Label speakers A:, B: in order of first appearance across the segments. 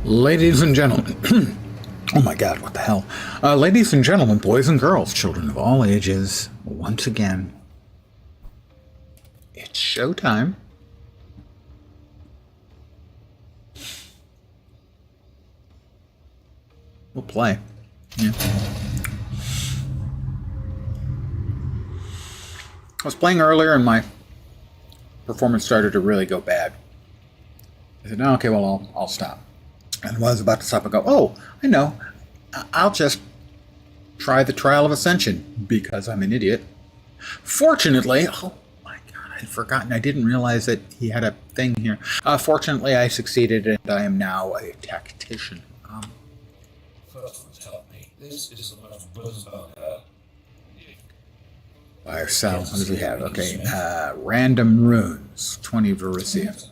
A: Ladies and gentlemen, oh my god, what the hell? Ladies and gentlemen, boys and girls, children of all ages, once again, it's showtime. We'll play. Yeah. I was playing earlier and my performance started to really go bad. I said, no, okay, well, I'll stop. And when I was about to stop, I go, oh, I know. I'll just try the Trial of Ascension because I'm an idiot. Fortunately, oh my god, I'd forgotten. I didn't realize that he had a thing here. Fortunately, I succeeded and I am now a tactician.
B: First, help me. This is the most bizarre.
A: Fire cell. What does he have? Okay, random runes, 20 Verisia.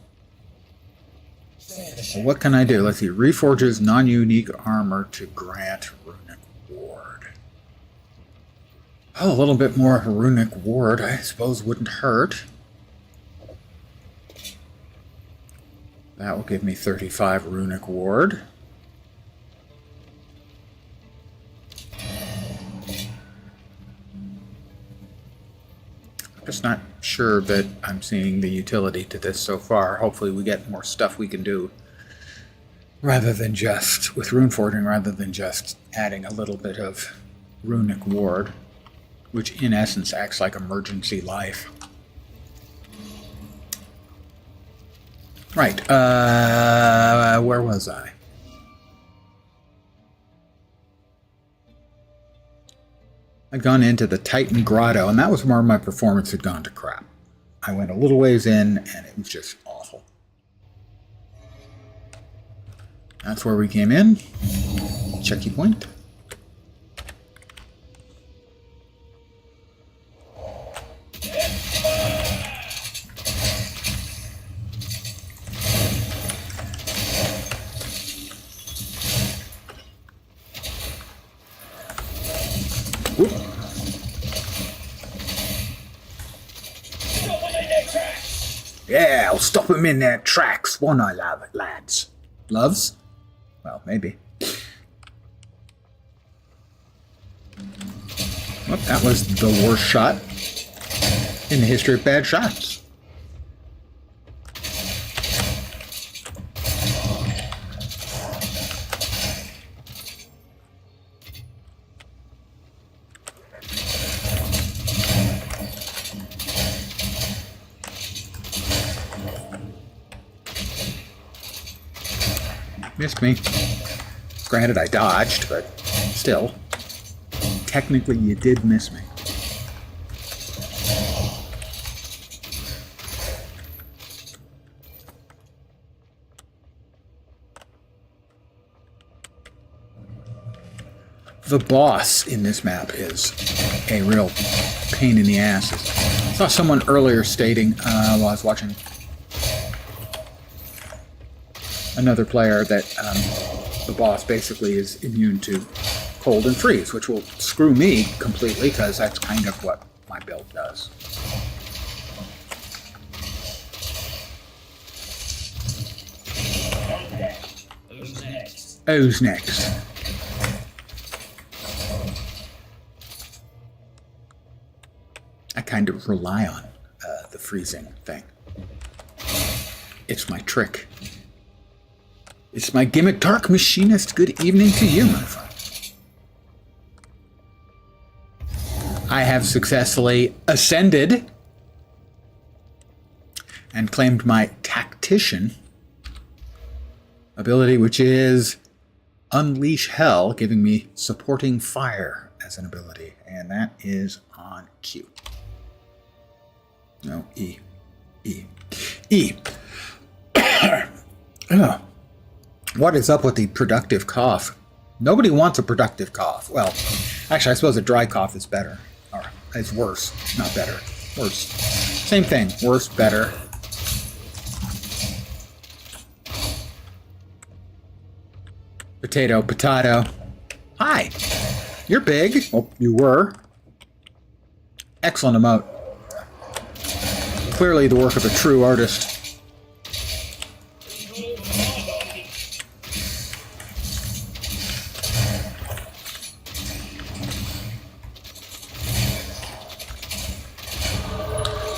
A: What can I do? Let's see. Reforges non-unique armor to grant runic ward. Oh, a little bit more runic ward, I suppose, wouldn't hurt. That will give me 35 runic ward. Just not sure that I'm seeing the utility to this so far. Hopefully we get more stuff we can do rather than just, with rune forging, rather than just adding a little bit of runic ward, which in essence acts like emergency life. Right, where was I? I'd gone into the Titan Grotto, and that was where my performance had gone to crap. I went a little ways in, and it was just awful. That's where we came in. Checky point. Whoop. Yeah, I'll stop him in their tracks, won't I, lads? Loves? Well, maybe. Well, that was the worst shot in the history of bad shots. Missed me. Granted, I dodged, but still. Technically, you did miss me. The boss in this map is a real pain in the ass. I saw someone earlier stating, while I was watching another player, that the boss basically is immune to cold and freeze, which will screw me completely because that's kind of what my build does.
B: Who's next?
A: Who's next? I kind of rely on the freezing thing. It's my trick. It's my gimmick. Dark Machinist, good evening to you, my friend. I have successfully ascended and claimed my Tactician ability, which is Unleash Hell, giving me supporting fire as an ability. And that is on Q. No, E. E. E. Oh. What is up with the productive cough? Nobody wants a productive cough. Well, actually, I suppose a dry cough is better. Or it's worse, not better. Worse. Same thing. Worse, better. Potato, potato. Hi. You're big. Oh, you were. Excellent emote. Clearly the work of a true artist.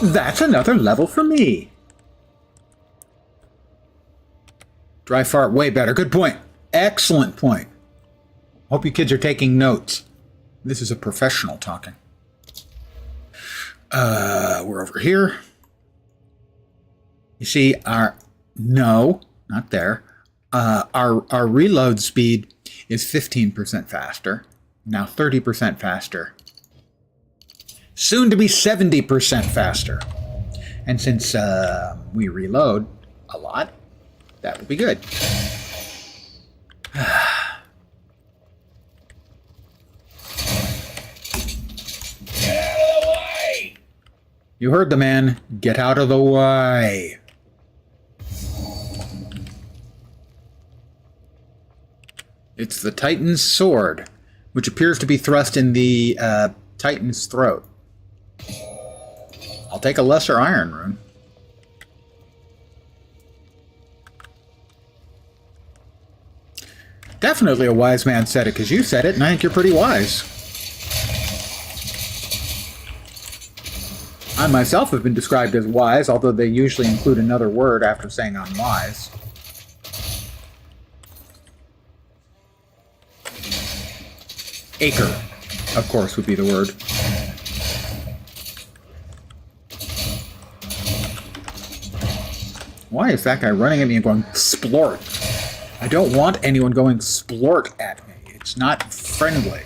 A: That's another level for me. Dry fart, way better. Good point. Excellent point. Hope you kids are taking notes. This is a professional talking. We're over here. You see no, not there. Our reload speed is 15% faster. Now 30% faster. Soon to be 70% faster. And since we reload a lot, that will be good. You heard the man. Get out of the way. It's the Titan's sword, which appears to be thrust in the Titan's throat. I'll take a lesser iron rune. Definitely a wise man said it, because you said it, and I think you're pretty wise. I myself have been described as wise, although they usually include another word after saying I'm wise. Acre, of course, would be the word. Why is that guy running at me and going, splort? I don't want anyone going splort at me. It's not friendly.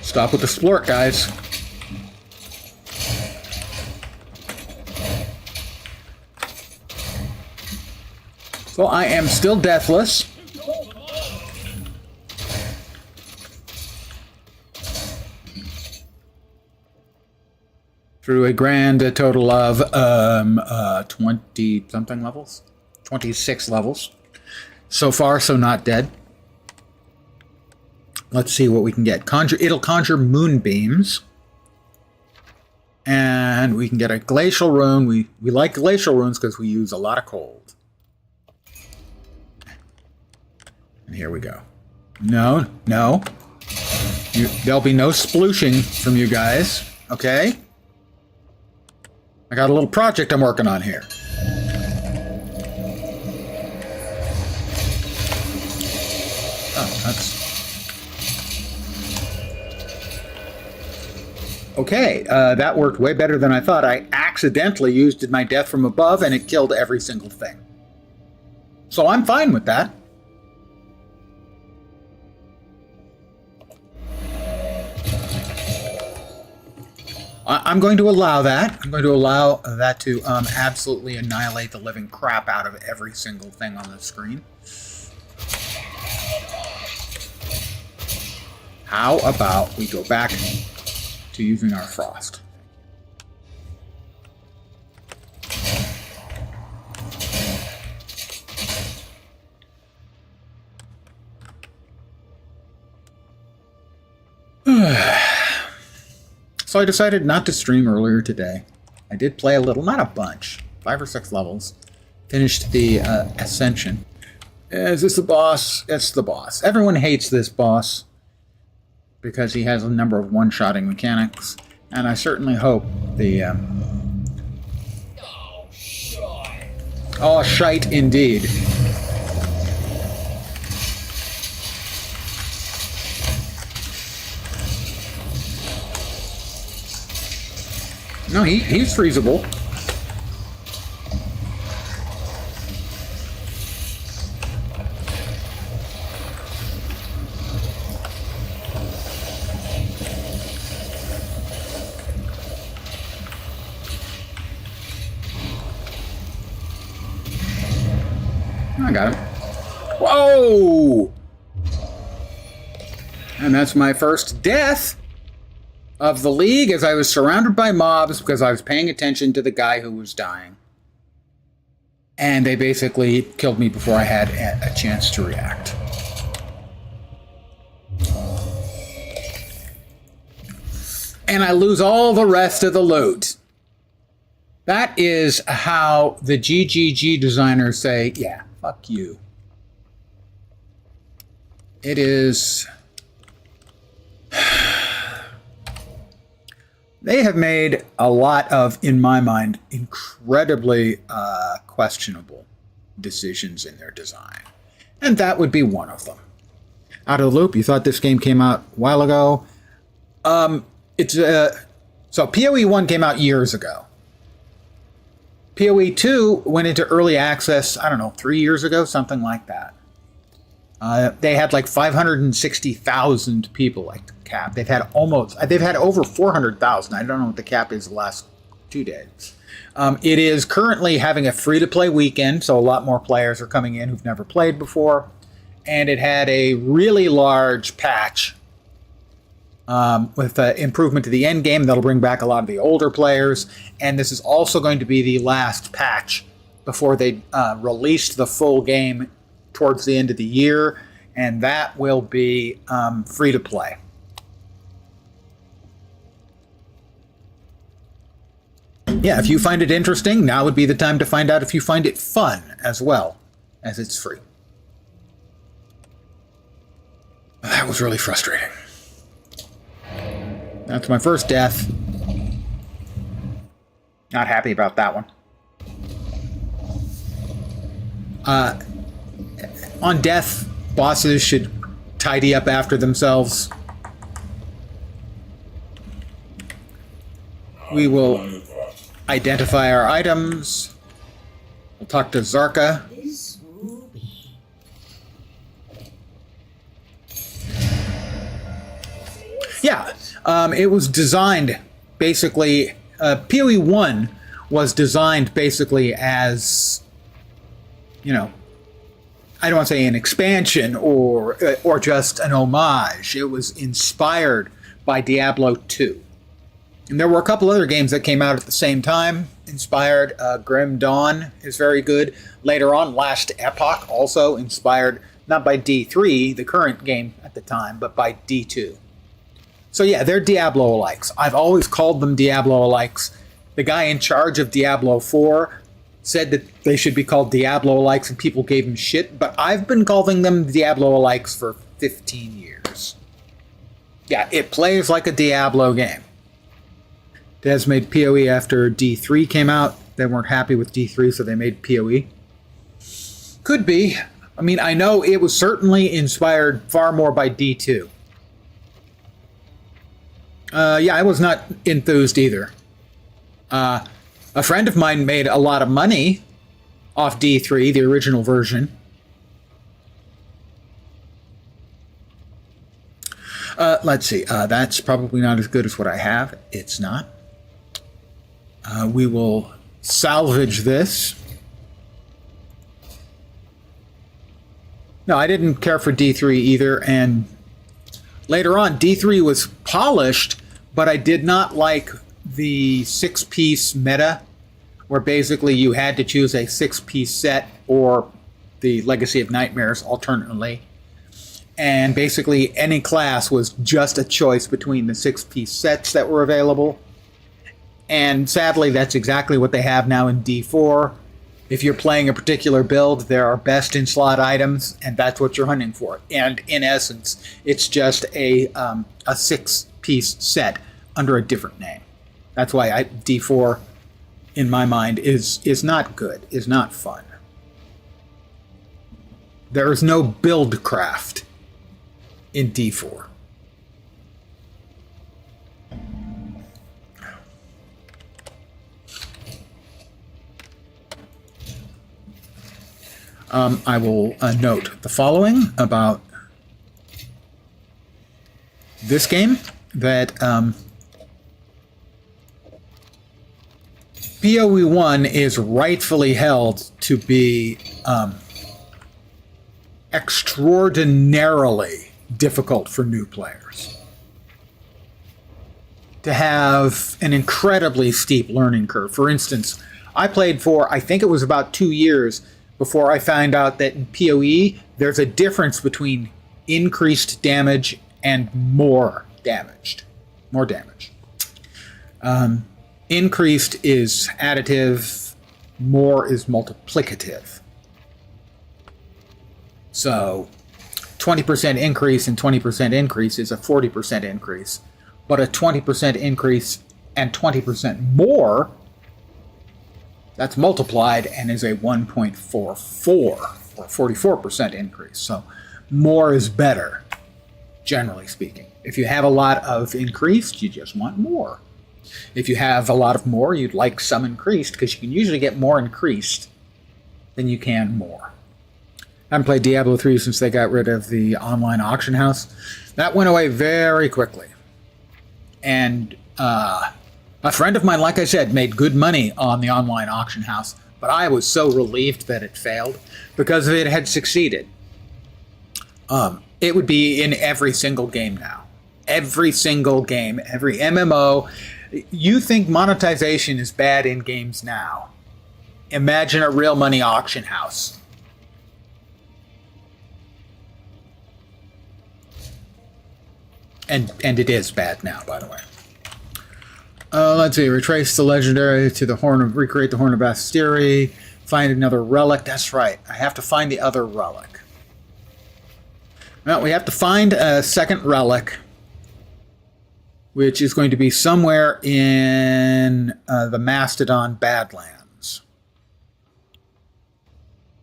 A: Stop with the splort, guys. So I am still deathless. Through a grand total of 20-something levels? 26 levels. So far, so not dead. Let's see what we can get. It'll conjure moonbeams. And we can get a glacial rune. We like glacial runes because we use a lot of cold. And here we go. No. There'll be no splooshing from you guys. Okay? I got a little project I'm working on here. Oh, that's... Okay, that worked way better than I thought. I accidentally used my death from above, and it killed every single thing. So I'm fine with that. I'm going to allow that. I'm going to allow that to absolutely annihilate the living crap out of every single thing on the screen. How about we go back to using our frost? So I decided not to stream earlier today. I did play a little, not a bunch, 5 or 6 levels. Finished the Ascension. Is this the boss? It's the boss. Everyone hates this boss because he has a number of one-shotting mechanics, and I certainly hope the...
B: Oh, shite.
A: Oh, shite indeed. No, he's freezable. I got him. Whoa! And that's my first death of the league, as I was surrounded by mobs because I was paying attention to the guy who was dying. And they basically killed me before I had a chance to react. And I lose all the rest of the loot. That is how the GGG designers say, yeah, fuck you. It is... They have made a lot of, in my mind, incredibly questionable decisions in their design. And that would be one of them. Out of the loop, you thought this game came out a while ago. So PoE 1 came out years ago. PoE 2 went into early access, I don't know, 3 years ago, something like that. They had like 560,000 people like the cap. They've had over 400,000. I don't know what the cap is the last 2 days. It is currently having a free-to-play weekend, so a lot more players are coming in who've never played before. And it had a really large patch with improvement to the end game that'll bring back a lot of the older players. And this is also going to be the last patch before they release the full game towards the end of the year, and that will be free to play. Yeah, if you find it interesting, now would be the time to find out if you find it fun as well, as it's free. That was really frustrating. That's my first death. Not happy about that one. On death, bosses should tidy up after themselves. We will identify our items. We'll talk to Zarka. Yeah, it was designed basically, PoE 1 was designed basically as, you know, I don't want to say an expansion or just an homage. It was inspired by Diablo 2. And there were a couple other games that came out at the same time, inspired. Grim Dawn is very good. Later on, Last Epoch, also inspired, not by D3, the current game at the time, but by D2. So yeah, they're Diablo-alikes. I've always called them Diablo-alikes. The guy in charge of Diablo 4 said that they should be called Diablo-alikes, and people gave him shit, but I've been calling them Diablo-alikes for 15 years. Yeah, it plays like a Diablo game. Devs made PoE after D3 came out. They weren't happy with D3, so they made PoE. Could be. I mean, I know it was certainly inspired far more by D2. Yeah, I was not enthused either. A friend of mine made a lot of money off D3, the original version. Let's see. That's probably not as good as what I have. It's not. We will salvage this. No, I didn't care for D3 either, and later on, D3 was polished, but I did not like the 6-piece meta, where basically you had to choose a 6-piece set or the Legacy of Nightmares alternately. And basically any class was just a choice between the 6-piece sets that were available. And sadly, that's exactly what they have now in D4. If you're playing a particular build, there are best-in-slot items, and that's what you're hunting for. And in essence, it's just a 6-piece set under a different name. That's why D4, in my mind, is not good, is not fun. There is no build craft in D4. I will note the following about this game, that PoE 1 is rightfully held to be extraordinarily difficult for new players. To have an incredibly steep learning curve. For instance, I played for, I think it was about 2 years before I found out that in PoE, there's a difference between increased damage and more damage. Increased is additive, more is multiplicative. So, 20% increase and 20% increase is a 40% increase. But a 20% increase and 20% more, that's multiplied and is a 1.44 or 44% increase. So more is better, generally speaking. If you have a lot of increased, you just want more. If you have a lot of more, you'd like some increased, because you can usually get more increased than you can more. I haven't played Diablo 3 since they got rid of the online auction house. That went away very quickly. And a friend of mine, like I said, made good money on the online auction house, but I was so relieved that it failed, because if it had succeeded, it would be in every single game now. Every single game, every MMO. You think monetization is bad in games now. Imagine a real money auction house. And it is bad now, by the way. Let's see. Retrace the legendary to the recreate the Horn of Asteri. Find another relic. That's right. I have to find the other relic. Well, we have to find a second relic, which is going to be somewhere in the Mastodon Badlands.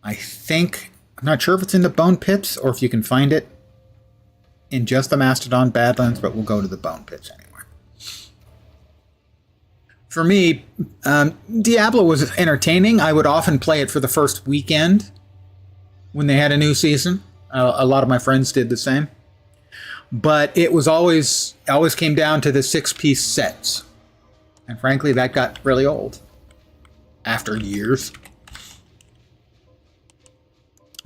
A: I'm not sure if it's in the Bone Pits or if you can find it in just the Mastodon Badlands, but we'll go to the Bone Pits anyway. For me, Diablo was entertaining. I would often play it for the first weekend when they had a new season. A lot of my friends did the same. But it was always came down to the 6-piece sets. And frankly, that got really old after years.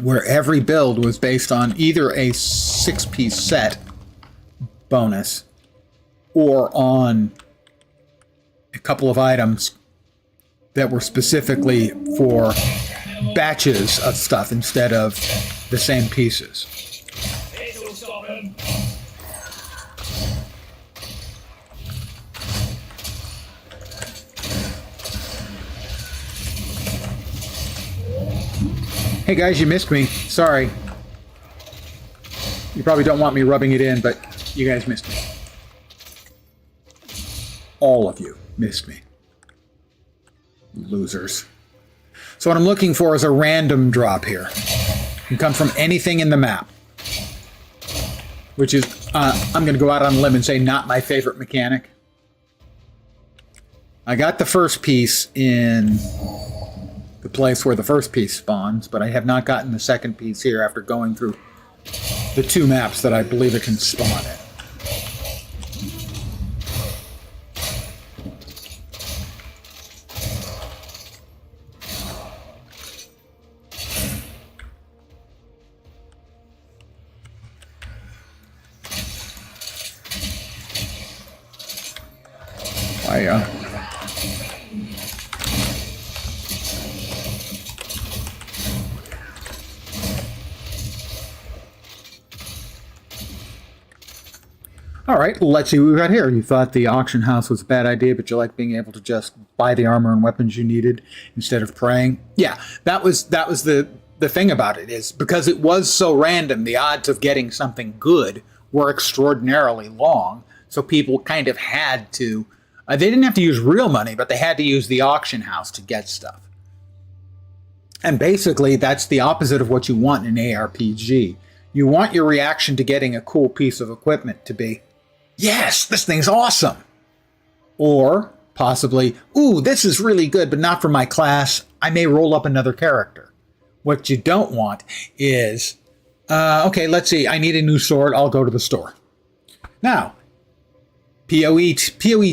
A: Where every build was based on either a 6-piece set bonus or on a couple of items that were specifically for batches of stuff instead of the same pieces. Hey guys, you missed me. Sorry. You probably don't want me rubbing it in, but you guys missed me. All of you missed me. Losers. So what I'm looking for is a random drop here. It can come from anything in the map. Which is, I'm going to go out on a limb and say not my favorite mechanic. I got the first piece in the place where the first piece spawns, but I have not gotten the second piece here after going through the 2 maps that I believe it can spawn in. All right, let's see what we got here. You thought the auction house was a bad idea, but you like being able to just buy the armor and weapons you needed instead of praying. Yeah, that was the thing about it, is because it was so random, the odds of getting something good were extraordinarily long. So people kind of had to, they didn't have to use real money, but they had to use the auction house to get stuff. And basically, that's the opposite of what you want in an ARPG. You want your reaction to getting a cool piece of equipment to be, yes, this thing's awesome. Or possibly, ooh, this is really good, but not for my class. I may roll up another character. What you don't want is, okay, let's see, I need a new sword. I'll go to the store. Now, PoE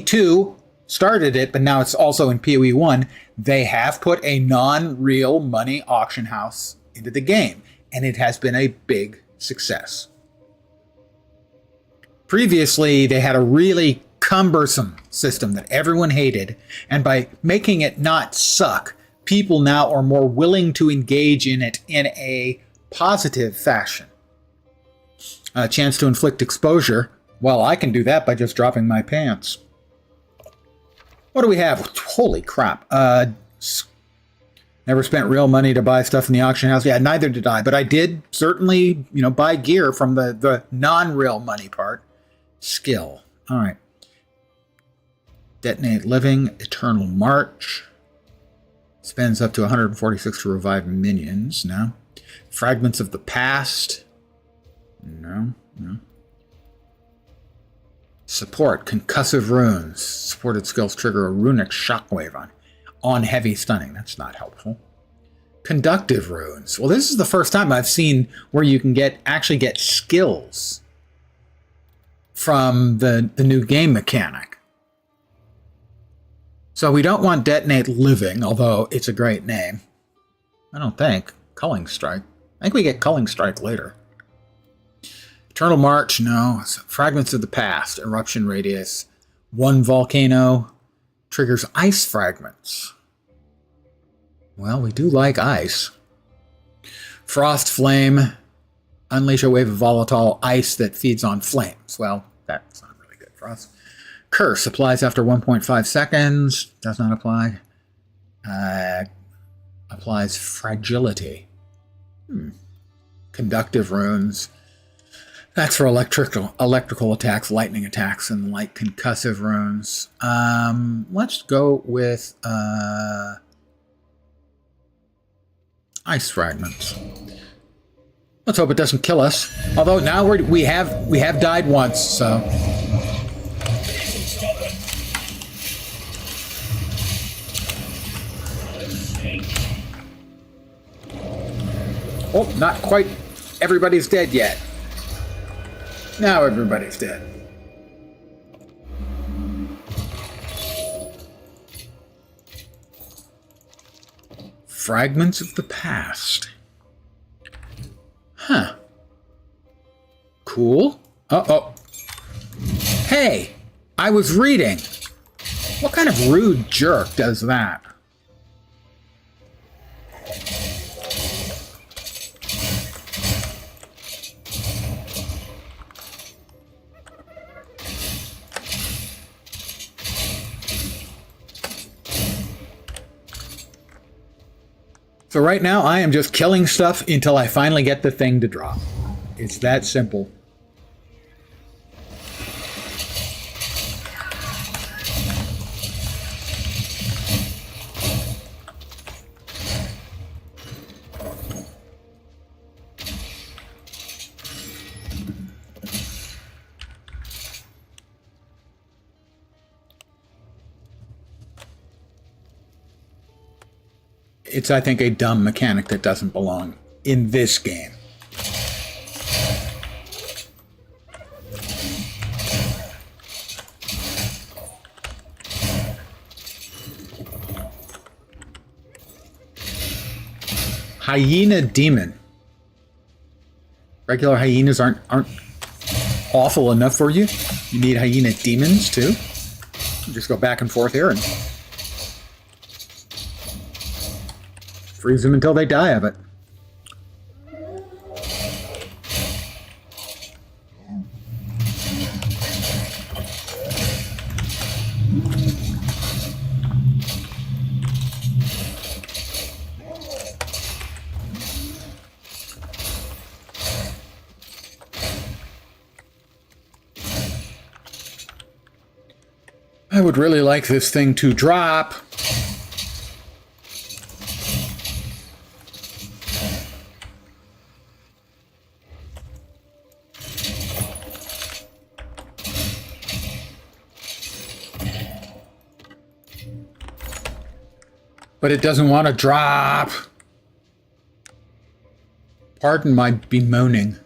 A: 2 started it, but now it's also in PoE 1. They have put a non-real money auction house into the game, and it has been a big success. Previously, they had a really cumbersome system that everyone hated, and by making it not suck, people now are more willing to engage in it in a positive fashion. A chance to inflict exposure. Well, I can do that by just dropping my pants. What do we have? Holy crap. Never spent real money to buy stuff in the auction house. Yeah, neither did I. But I did certainly, buy gear from the non-real money part. Skill. All right. Detonate Living, Eternal March. Spends up to 146 to revive minions. No. Fragments of the Past. No. Support, Concussive Runes. Supported skills trigger a runic shockwave on heavy stunning. That's not helpful. Conductive Runes. Well, this is the first time I've seen where you can actually get skills from the new game mechanic. So we don't want Detonate Living, although it's a great name. I don't think. Culling Strike. I think we get Culling Strike later. Eternal March, no. Fragments of the Past. Eruption Radius. One volcano. Triggers ice fragments. Well, we do like ice. Frost Flame. Unleash a wave of volatile ice that feeds on flames. Well, that's not really good for us. Curse applies after 1.5 seconds. Does not apply. Applies fragility. Conductive Runes. That's for electrical attacks, lightning attacks, and light concussive runes. Let's go with ice fragments. Let's hope it doesn't kill us. Although now we have died once, so. Oh, not quite. Everybody's dead yet. Now everybody's dead. Fragments of the Past. Huh. Cool. Uh-oh. Hey, I was reading. What kind of rude jerk does that? So right now, I am just killing stuff until I finally get the thing to drop. It's that simple. It's, I think, a dumb mechanic that doesn't belong in this game. Hyena Demon. Regular hyenas aren't awful enough for you. You need hyena demons too. You just go back and forth here and freeze them until they die of it. I would really like this thing to drop. But it doesn't want to drop. Pardon my bemoaning.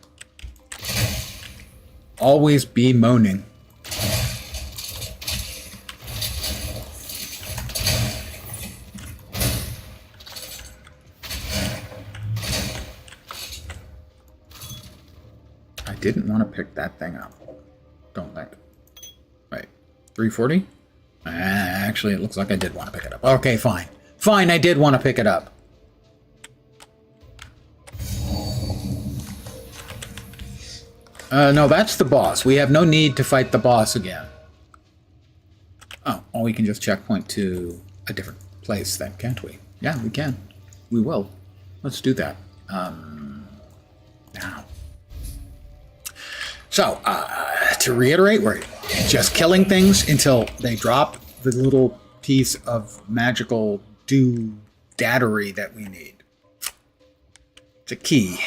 A: Always bemoaning. I didn't want to pick that thing up. Don't think. Wait, 340? Actually, it looks like I did want to pick it up. Okay, fine. Fine, I did want to pick it up. No, that's the boss. We have no need to fight the boss again. Oh, well, we can just checkpoint to a different place then, can't we? Yeah, we can. we will. Let's do that. Now. So, to reiterate, we're just killing things until they drop the little piece of magical do-daddery that we need. It's a key.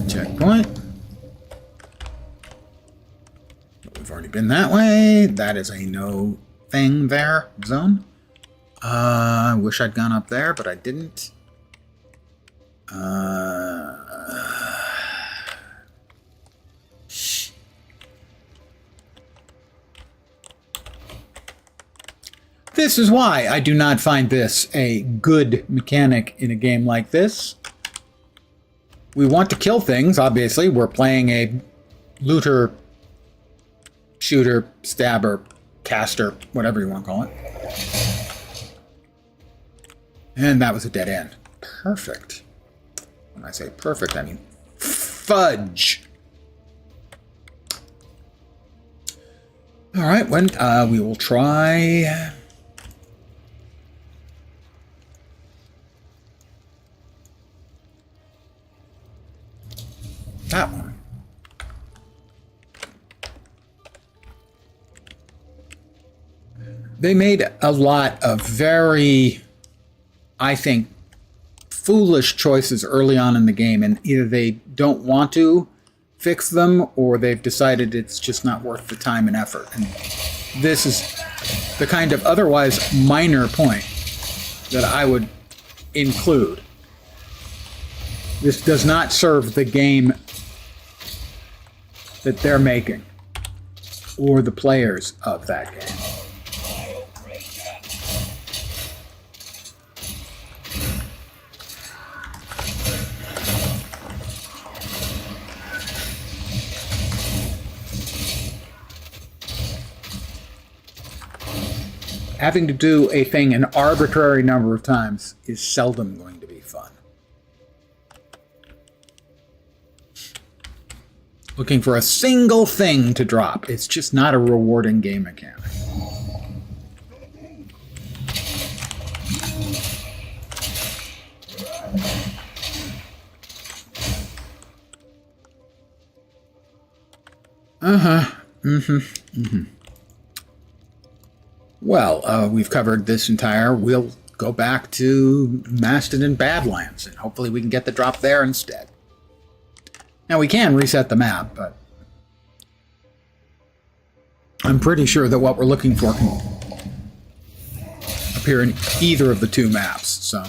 A: Checkpoint. We've already been that way. That is a no thing there zone. I wish I'd gone up there, but I didn't. This is why I do not find this a good mechanic in a game like this. We want to kill things, obviously. We're playing a looter, shooter, stabber, caster, whatever you want to call it. And that was a dead end. Perfect. When I say perfect, I mean fudge. All right, when we will try... that one. They made a lot of very, I think, foolish choices early on in the game, and either they don't want to fix them or they've decided it's just not worth the time and effort. And this is the kind of otherwise minor point that I would include. This does not serve the game that they're making, or the players of that game. Having to do a thing an arbitrary number of times is seldom going to be fun. Looking for a single thing to drop. It's just not a rewarding game mechanic. Well, we've covered this entire... We'll go back to Mastodon Badlands, and hopefully we can get the drop there instead. Now, we can reset the map, but I'm pretty sure that what we're looking for can appear in either of the two maps, so...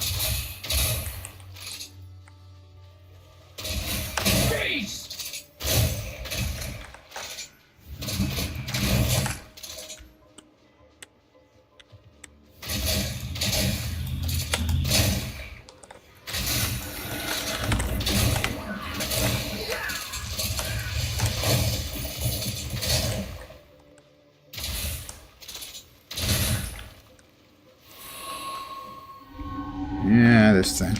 A: Yeah, this thing.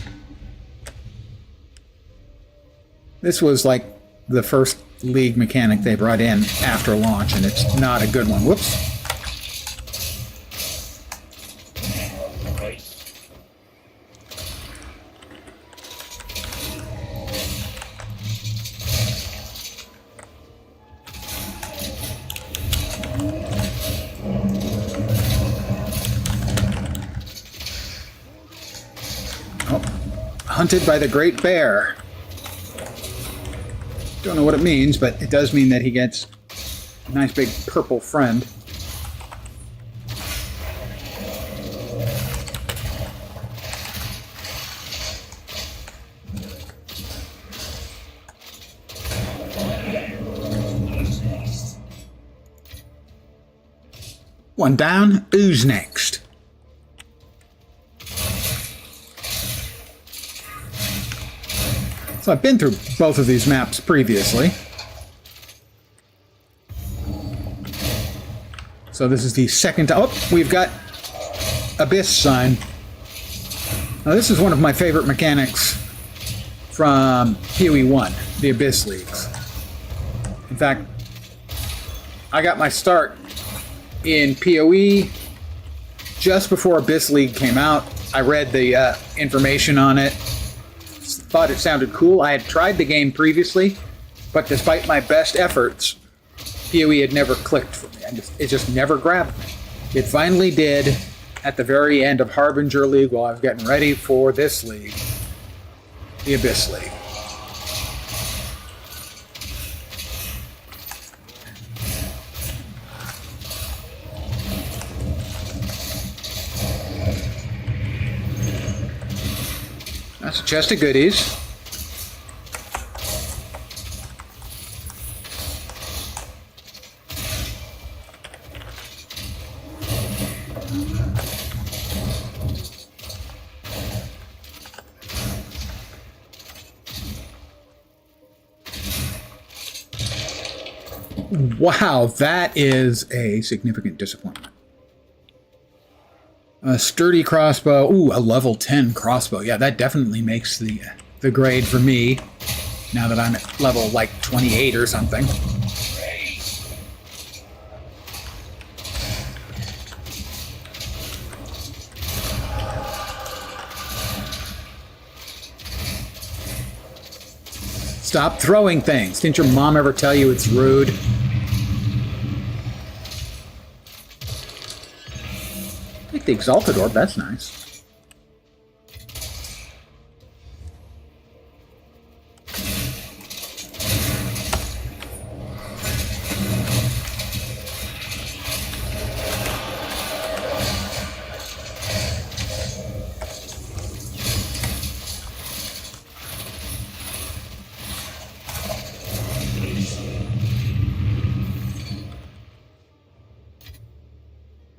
A: This was like the first League mechanic they brought in after launch, and it's not a good one. Whoops. Hunted by the Great Bear. Don't know what it means, but it does mean that he gets a nice big purple friend. One down, who's next? So I've been through both of these maps previously. So this is the second time. Oh, we've got Abyss sign. Now this is one of my favorite mechanics from PoE 1, the Abyss Leagues. In fact, I got my start in PoE just before Abyss League came out. I read the information on it, thought it sounded cool. I had tried the game previously, but despite my best efforts, PoE had never clicked for me. It just never grabbed me. It finally did at the very end of Harbinger League while I was getting ready for this league, the Abyss League. That's a chest of goodies. Wow, that is a significant disappointment. A sturdy crossbow. Ooh, a level 10 crossbow. Yeah, that definitely makes the grade for me, now that I'm at level, like, 28 or something. Stop throwing things. Didn't your mom ever tell you it's rude? Take the Exalted Orb, that's nice.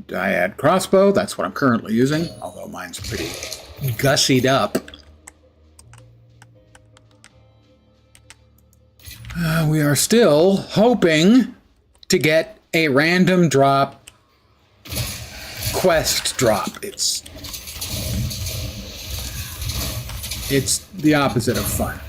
A: Dyad crossbow, that's what I'm currently using, although mine's pretty gussied up. We are still hoping to get a random drop quest drop. It's the opposite of fun.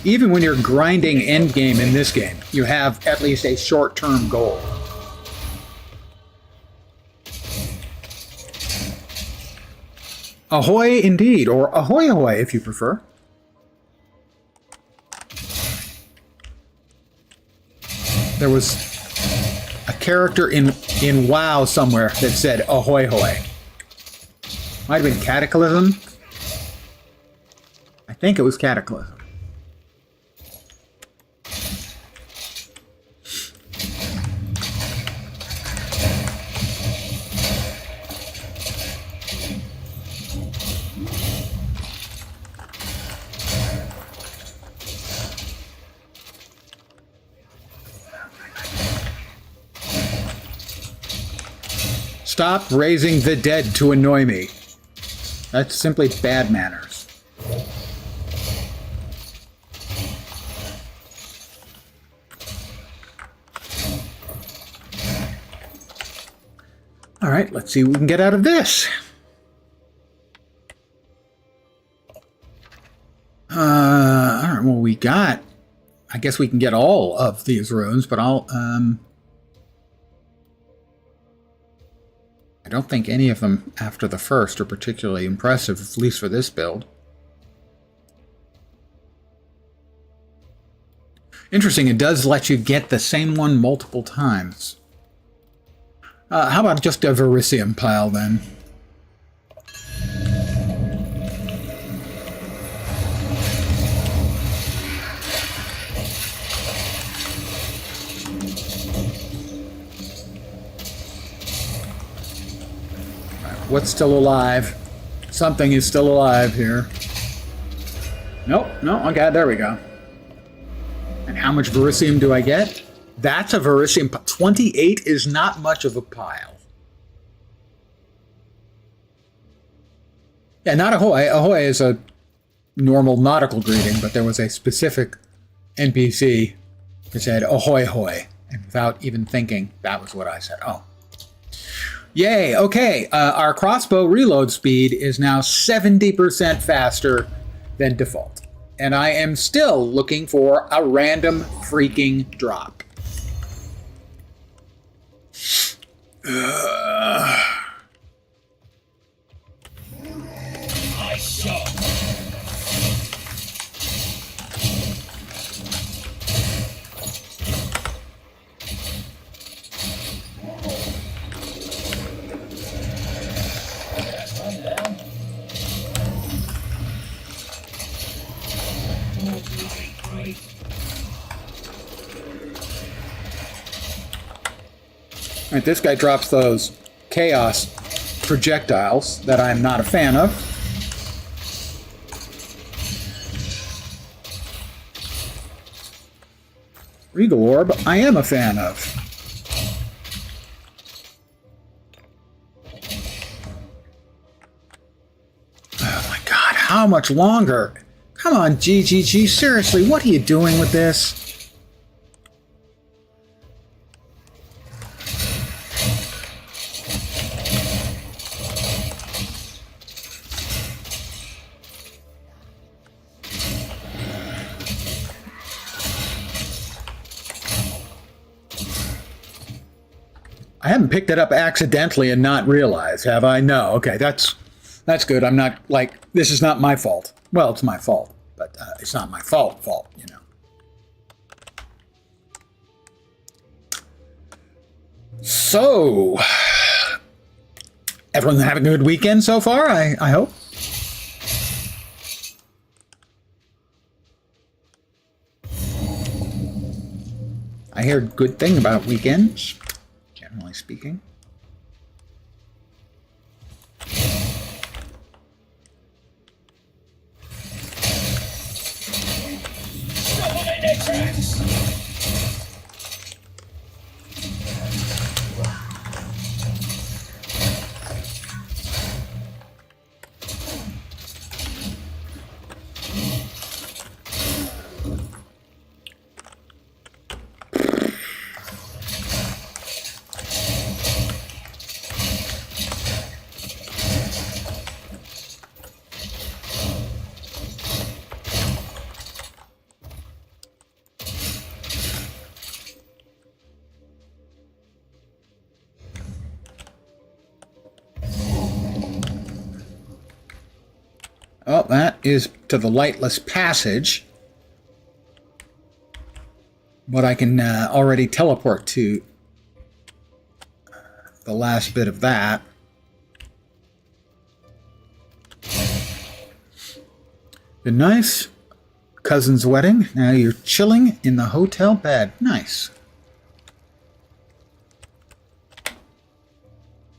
A: Even when you're grinding endgame in this game, you have at least a short-term goal. Ahoy indeed, or ahoy ahoy if you prefer. There was a character in WoW somewhere that said ahoy hoy. Might have been Cataclysm. I think it was Cataclysm. Stop raising the dead to annoy me. That's simply bad manners. All right, let's see what we can get out of this. All right, well, we got... I guess we can get all of these runes, but I'll... I don't think any of them after the first are particularly impressive, at least for this build. Interesting, it does let you get the same one multiple times. How about just a Verisium pile, then? What's still alive? Something is still alive here. Nope, no, okay, there we go. And how much Verisium do I get? That's a Verisium. 28 is not much of a pile. Yeah, not Ahoy. Ahoy is a normal nautical greeting, but there was a specific NPC that said ahoy hoy, and without even thinking, that was what I said. Oh. Yay, okay, our crossbow reload speed is now 70% faster than default. And I am still looking for a random freaking drop.
B: I shot.
A: All right, this guy drops those chaos projectiles that I'm not a fan of. Regal Orb, I am a fan of. Oh my god, how much longer? Come on, GGG, seriously, what are you doing with this? I haven't picked it up accidentally and not realized, have I? No. Okay, that's good. I'm not, like, this is not my fault. Well, it's my fault, but it's not my fault, you know. So, everyone having a good weekend so far, I hope? I hear good thing about weekends, generally speaking. Oh, that is to the lightless passage. But I can already teleport to the last bit of that. Been nice. Cousin's wedding. Now you're chilling in the hotel bed. Nice.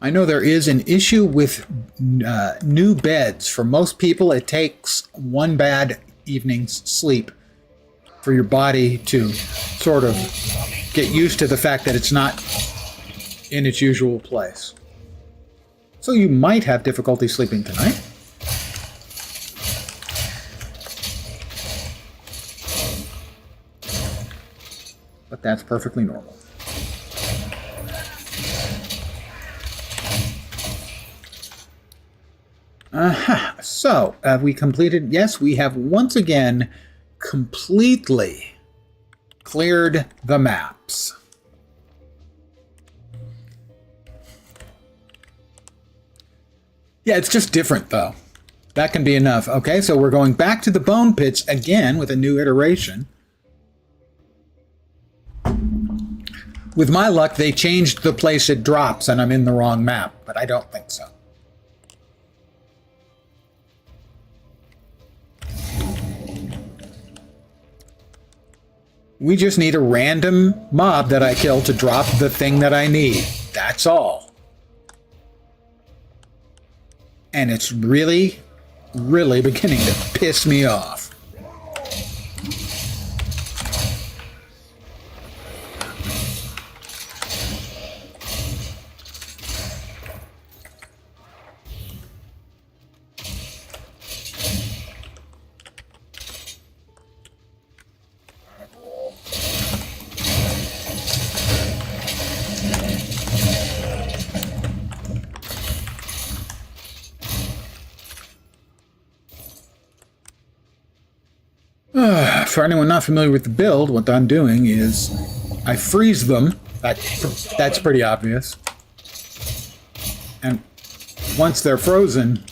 A: I know there is an issue with new beds. For most people, it takes one bad evening's sleep for your body to sort of get used to the fact that it's not in its usual place. So you might have difficulty sleeping tonight. But that's perfectly normal. So, have we completed? Yes, we have once again completely cleared the maps. Yeah, it's just different, though. That can be enough. Okay, so we're going back to the bone pits again with a new iteration. With my luck, they changed the place it drops, and I'm in the wrong map, but I don't think so. We just need a random mob that I kill to drop the thing that I need. That's all. And it's really, really beginning to piss me off. For anyone not familiar with the build, what I'm doing is I freeze them. That's pretty obvious. And once they're frozen,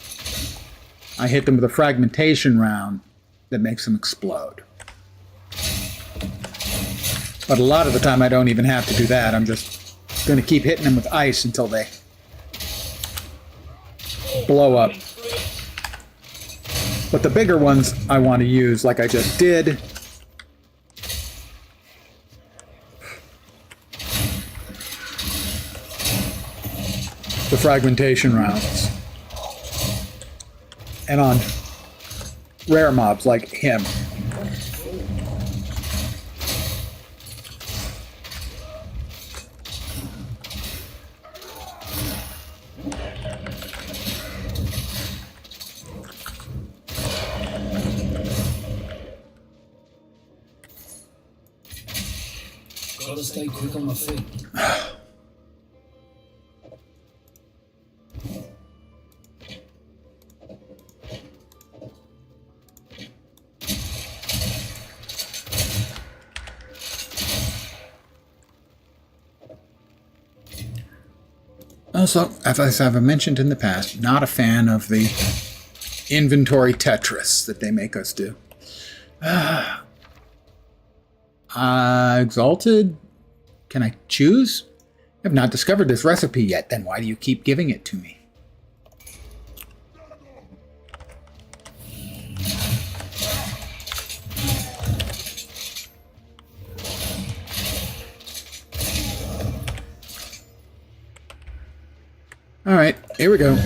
A: I hit them with a fragmentation round that makes them explode. But a lot of the time I don't even have to do that. I'm just going to keep hitting them with ice until they blow up. But the bigger ones I want to use, like I just did. The fragmentation rounds. And on rare mobs like him.
B: Gotta stay quick on my feet.
A: Also, as I've mentioned in the past, not a fan of the inventory Tetris that they make us do. Exalted? Can I choose? I have not discovered this recipe yet, then why do you keep giving it to me? Alright, here we go.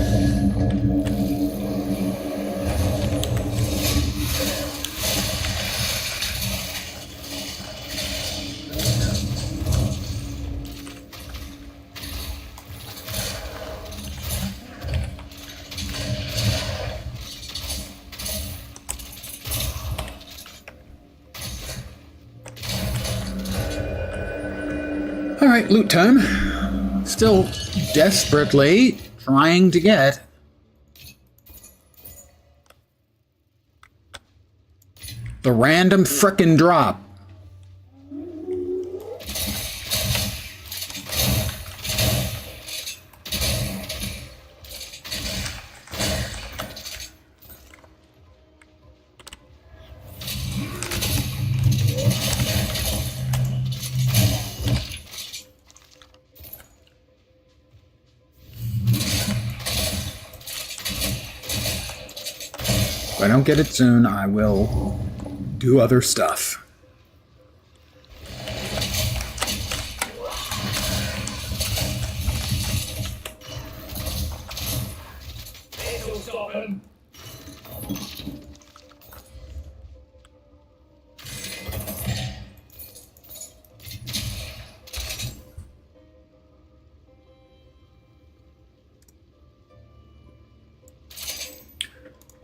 A: Alright, loot time. Still desperately trying to get the random frickin' drop. If I don't get it soon, I will do other stuff.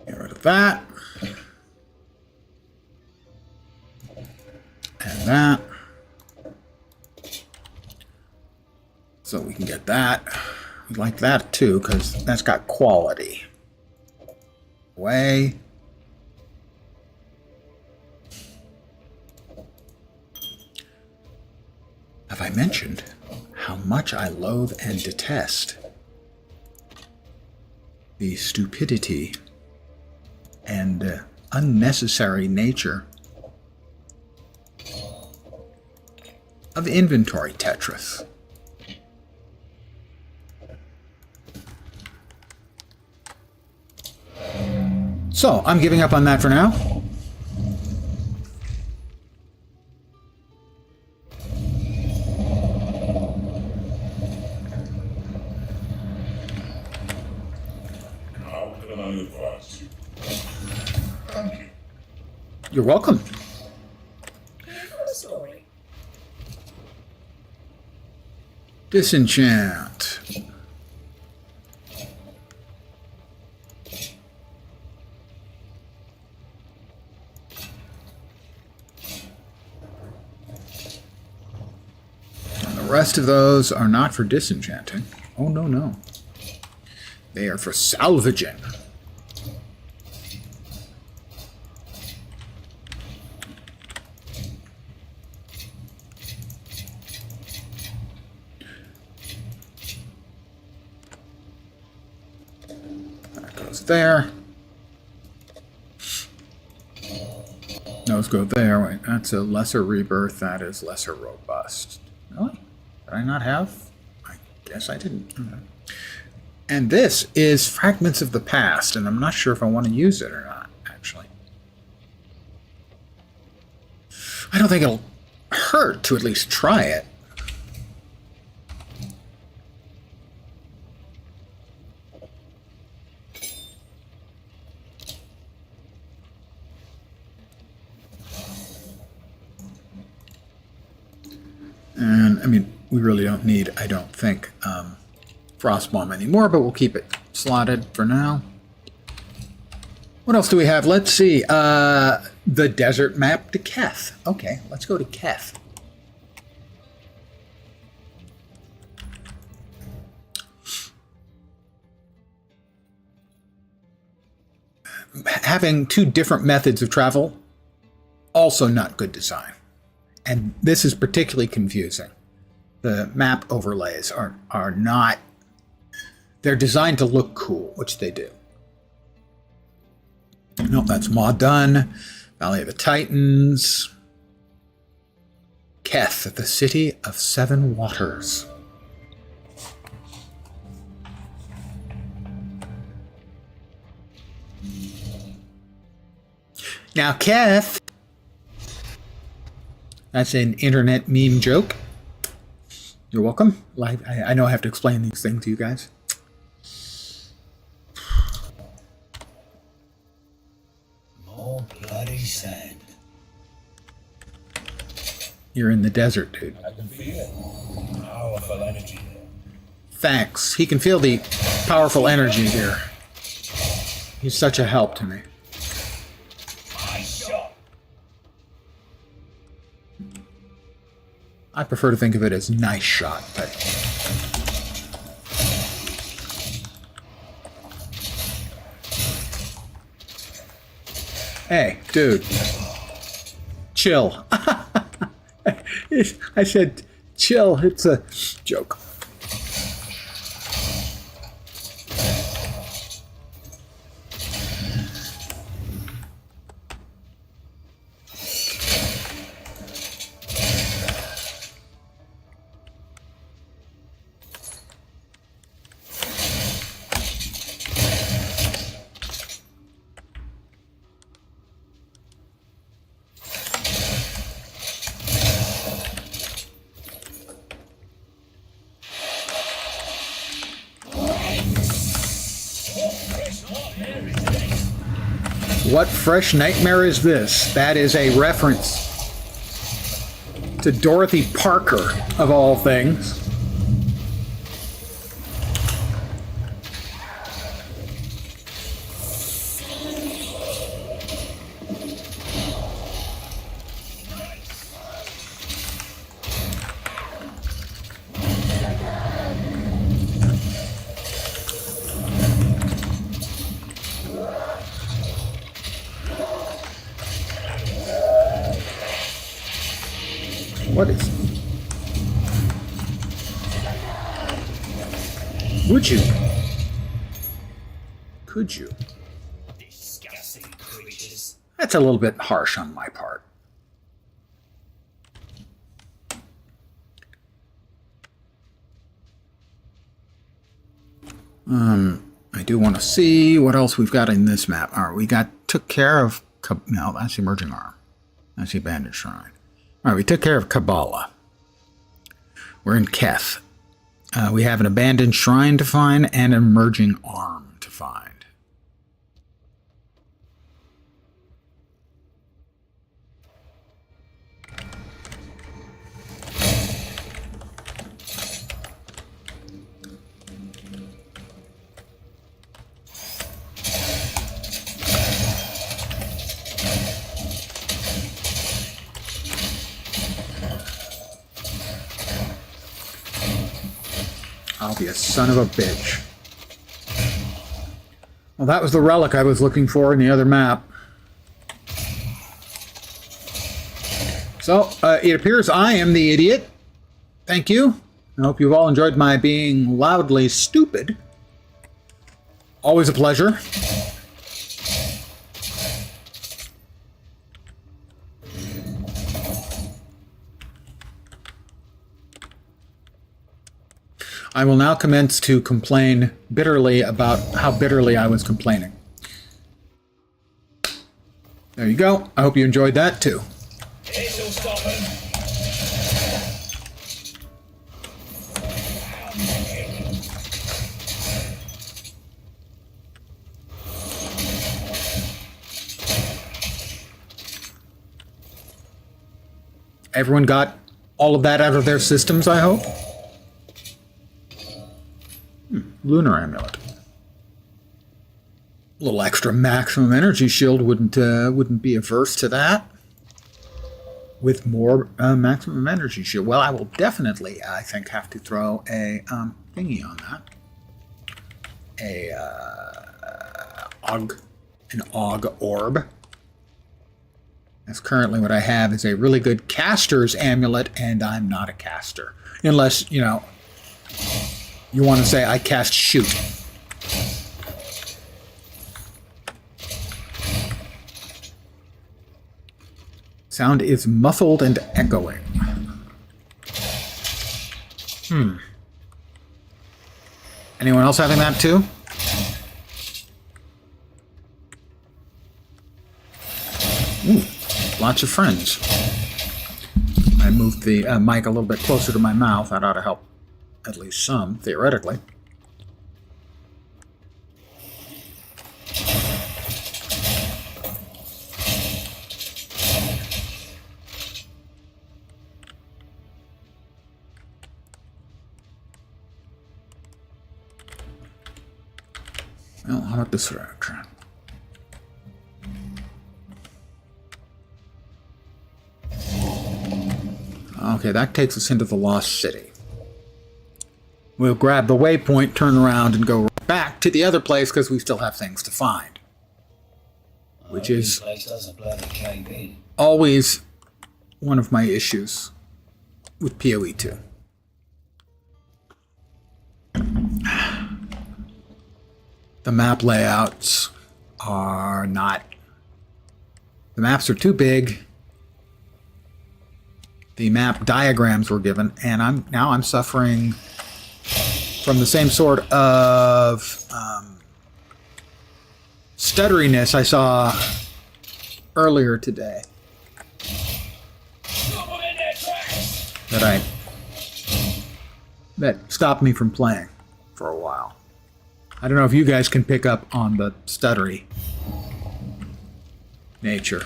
A: Get rid of that. And that. So we can get that. We like that too, because that's got quality. Away. Have I mentioned how much I loathe and detest the stupidity and unnecessary nature of inventory Tetris? So, I'm giving up on that for now.
B: How can I advise you? Thank you.
A: You're welcome.
C: Story.
A: Disenchant. And the rest of those are not for disenchanting. Oh, no, no. They are for salvaging. there. Those go there. Wait, that's a lesser rebirth. That is lesser robust. Really? Did I not have? I guess I didn't. Okay. And this is Fragments of the Past, and I'm not sure if I want to use it or not, actually. I don't think it'll hurt to at least try it. And, I mean, we really don't need, I don't think, Frostbomb anymore, but we'll keep it slotted for now. What else do we have? Let's see. The desert map to Keth. Okay, let's go to Keth. Having two different methods of travel, also not good design. And this is particularly confusing. The map overlays are not... They're designed to look cool, which they do. Nope, that's Maw Dun, Valley of the Titans, Keth, the City of Seven Waters. Now, Keth, that's an internet meme joke. You're welcome. I know I have to explain these things to you guys.
B: More bloody sand.
A: You're in the desert, dude.
B: I can feel it. Powerful energy there.
A: Thanks. He can feel the powerful energy here. He's such a help to me.
B: My shot.
A: I prefer to think of it as nice shot, but... Hey, dude. Chill. I said chill. It's a joke. What fresh nightmare is this? That is a reference to Dorothy Parker, of all things. What is... Would you? Could you?
B: Disgusting creatures.
A: That's a little bit harsh on my part. I do want to see what else we've got in this map. All right, took care of... No, that's the Emerging Arm. That's the Abandoned Shrine. All right, we took care of Kabbalah. We're in Keth. We have an abandoned shrine to find and an emerging arm to find. I'll be a son of a bitch. Well, that was the relic I was looking for in the other map. So, it appears I am the idiot. Thank you. I hope you've all enjoyed my being loudly stupid. Always a pleasure. I will now commence to complain bitterly about how bitterly I was complaining. There you go. I hope you enjoyed that too.
B: This'll stop 'em.
A: Everyone got all of that out of their systems, I hope? Lunar amulet. A little extra maximum energy shield wouldn't be averse to that. With more maximum energy shield. Well, I will definitely, I think, have to throw a thingy on that. An Aug orb. That's currently what I have is a really good caster's amulet, and I'm not a caster. Unless, you know, you want to say I cast shoot. Sound is muffled and echoing. Anyone else having that too? Ooh, lots of friends. I moved the mic a little bit closer to my mouth. That ought to help at least some, theoretically. Well, how about this direction? Okay, that takes us into the Lost City. We'll grab the waypoint, turn around, and go back to the other place because we still have things to find. Which is always one of my issues with PoE 2. The map layouts are not... The maps are too big. The map diagrams were given, and I'm suffering from the same sort of stutteriness I saw earlier today. That stopped me from playing for a while. I don't know if you guys can pick up on the stuttery nature.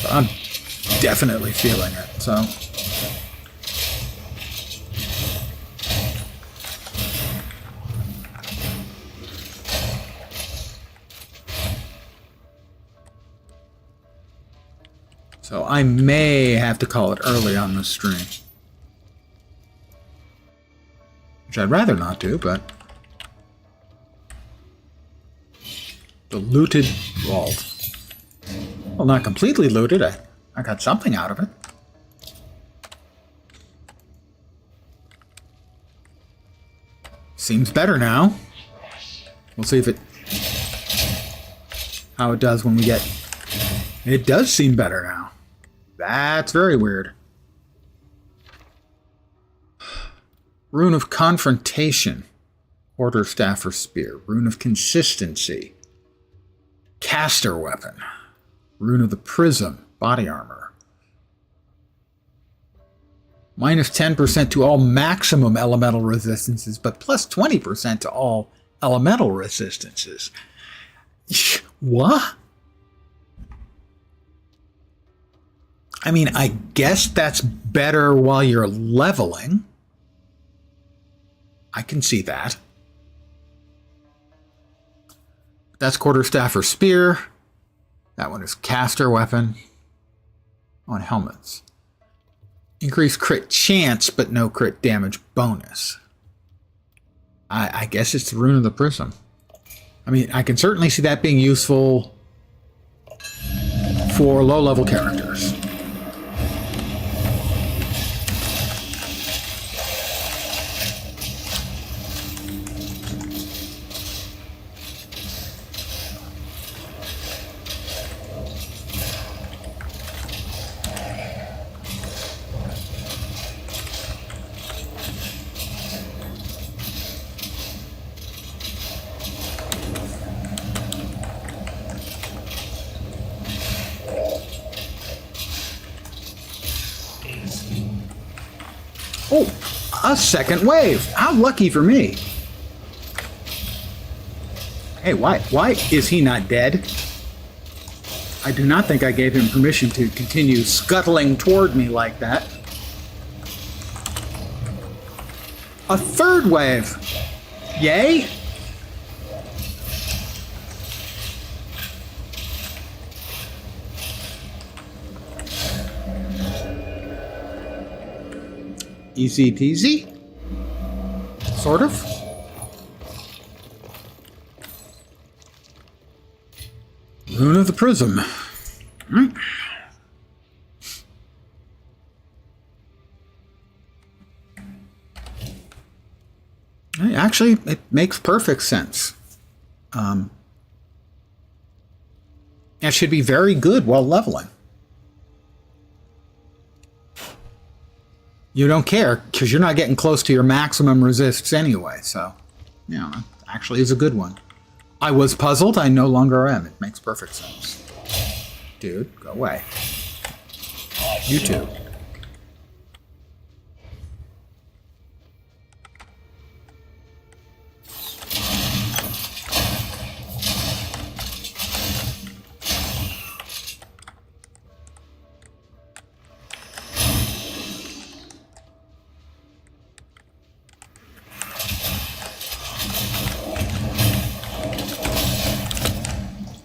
A: But I'm definitely feeling it, so. So I may have to call it early on the stream. Which I'd rather not do, but... The looted vault. Well, not completely looted. I got something out of it. Seems better now. We'll see if it... how it does when we get... It does seem better now. That's very weird. Rune of Confrontation. Quarterstaff or Spear. Rune of Consistency. Caster Weapon. Rune of the Prism. Body Armor. Minus 10% to all maximum elemental resistances, but plus 20% to all elemental resistances. What? I mean, I guess that's better while you're leveling. I can see that. That's Quarterstaff or Spear. That one is Caster Weapon. On helmets. Increased crit chance, but no crit damage bonus. I guess it's the Rune of the Prism. I mean, I can certainly see that being useful for low-level characters. Oh, a second wave. How lucky for me. Hey, why is he not dead? I do not think I gave him permission to continue scuttling toward me like that. A third wave. Yay. Easy peasy. Sort of. Rune of the Prism. Right. Actually, it makes perfect sense. It should be very good while leveling. You don't care, because you're not getting close to your maximum resists anyway, so, you know, actually is a good one. I was puzzled, I no longer am. It makes perfect sense. Dude, go away. You too.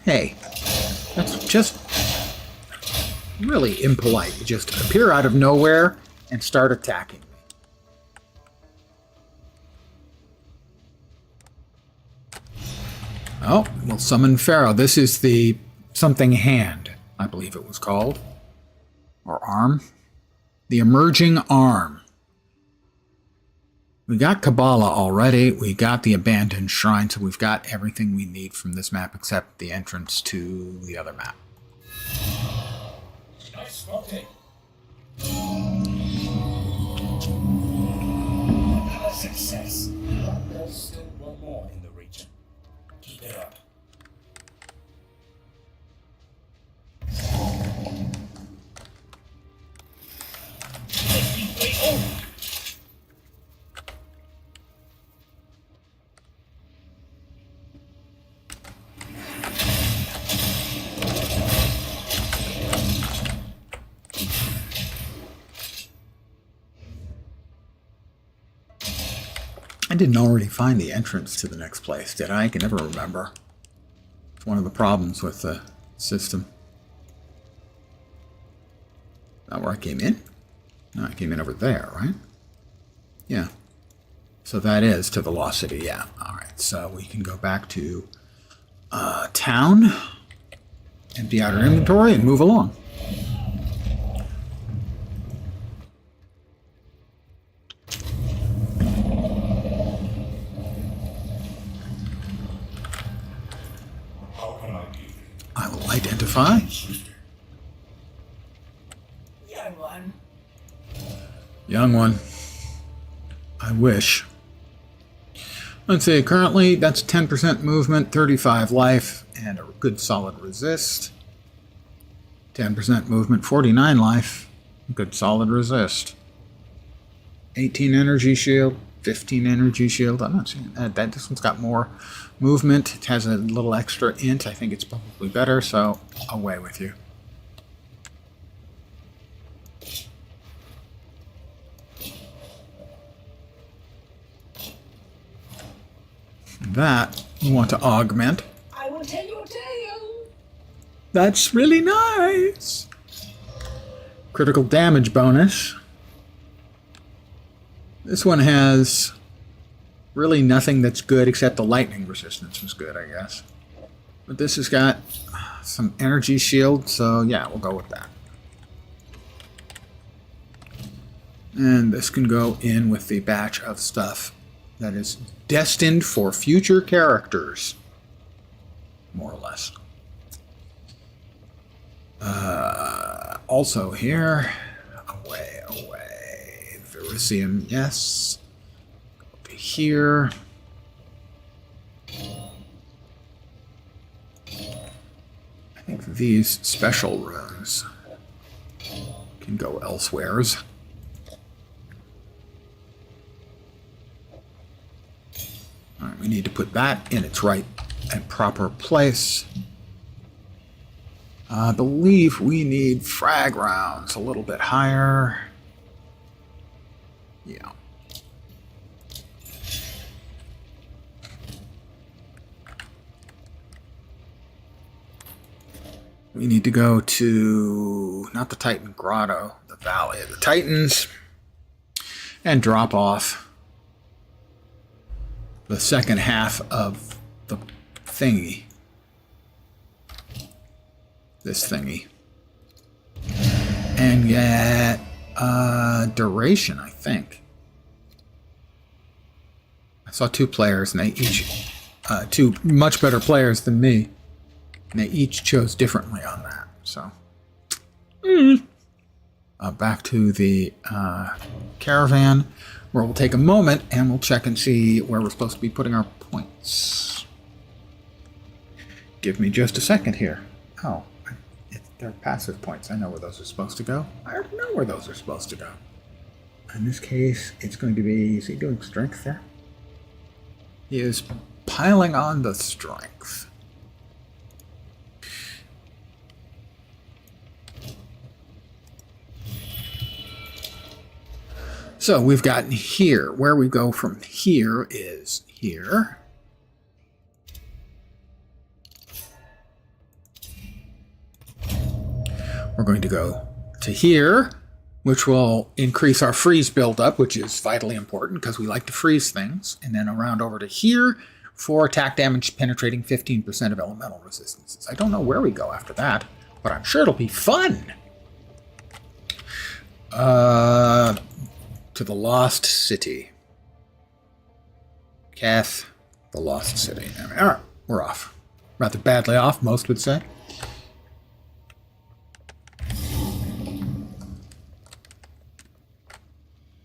A: Hey, that's just really impolite. You just appear out of nowhere and start attacking me. Oh, we'll summon Pharaoh. This is the something hand, I believe it was called. Or arm. The emerging arm. We got Kabbalah already, we got the abandoned shrine, so we've got everything we need from this map except the entrance to the other map.
B: Nice spotting. Another success. There's still one more in the region. Keep it up. Oh!
A: I didn't already find the entrance to the next place, did I? I can never remember. It's one of the problems with the system. Not where I came in? No, I came in over there, right? Yeah. So that is to Velocity, yeah. Alright, so we can go back to town, empty out our inventory, and move along. I will identify.
C: Young one.
A: Young one. I wish. Let's see, currently that's 10% movement, 35 life, and a good solid resist. 10% movement, 49 life, good solid resist. 18 energy shield, 15 energy shield. I'm not seeing that. This one's got more movement. It has a little extra int. I think it's probably better, so away with you. That you want to augment.
C: I will tell you a tale.
A: That's really nice. Critical damage bonus. This one has really nothing that's good except the lightning resistance was good, I guess. But this has got some energy shield, so yeah, we'll go with that. And this can go in with the batch of stuff that is destined for future characters, more or less. Also here, away. Verisium, yes. Over here. I think these special runes can go elsewheres. All right, we need to put that in its right and proper place. I believe we need frag rounds a little bit higher. Yeah. We need to go to, not the Titan Grotto, the Valley of the Titans, and drop off the second half of the thingy. This thingy. And get duration, I think. I saw 2 players, and they each, 2 much better players than me. And they each chose differently on that. So, back to the caravan, where we'll take a moment and we'll check and see where we're supposed to be putting our points. Give me just a second here. Oh, they're passive points. I know where those are supposed to go. I already know where those are supposed to go. In this case, it's going to be... Is he doing strength there? He is piling on the strength. So we've gotten here. Where we go from here is here. We're going to go to here, which will increase our freeze buildup, which is vitally important because we like to freeze things. And then around over to here for attack damage penetrating 15% of elemental resistances. I don't know where we go after that, but I'm sure it'll be fun. To the Lost City. Kath, the Lost City. All right, we're off. Rather badly off, most would say.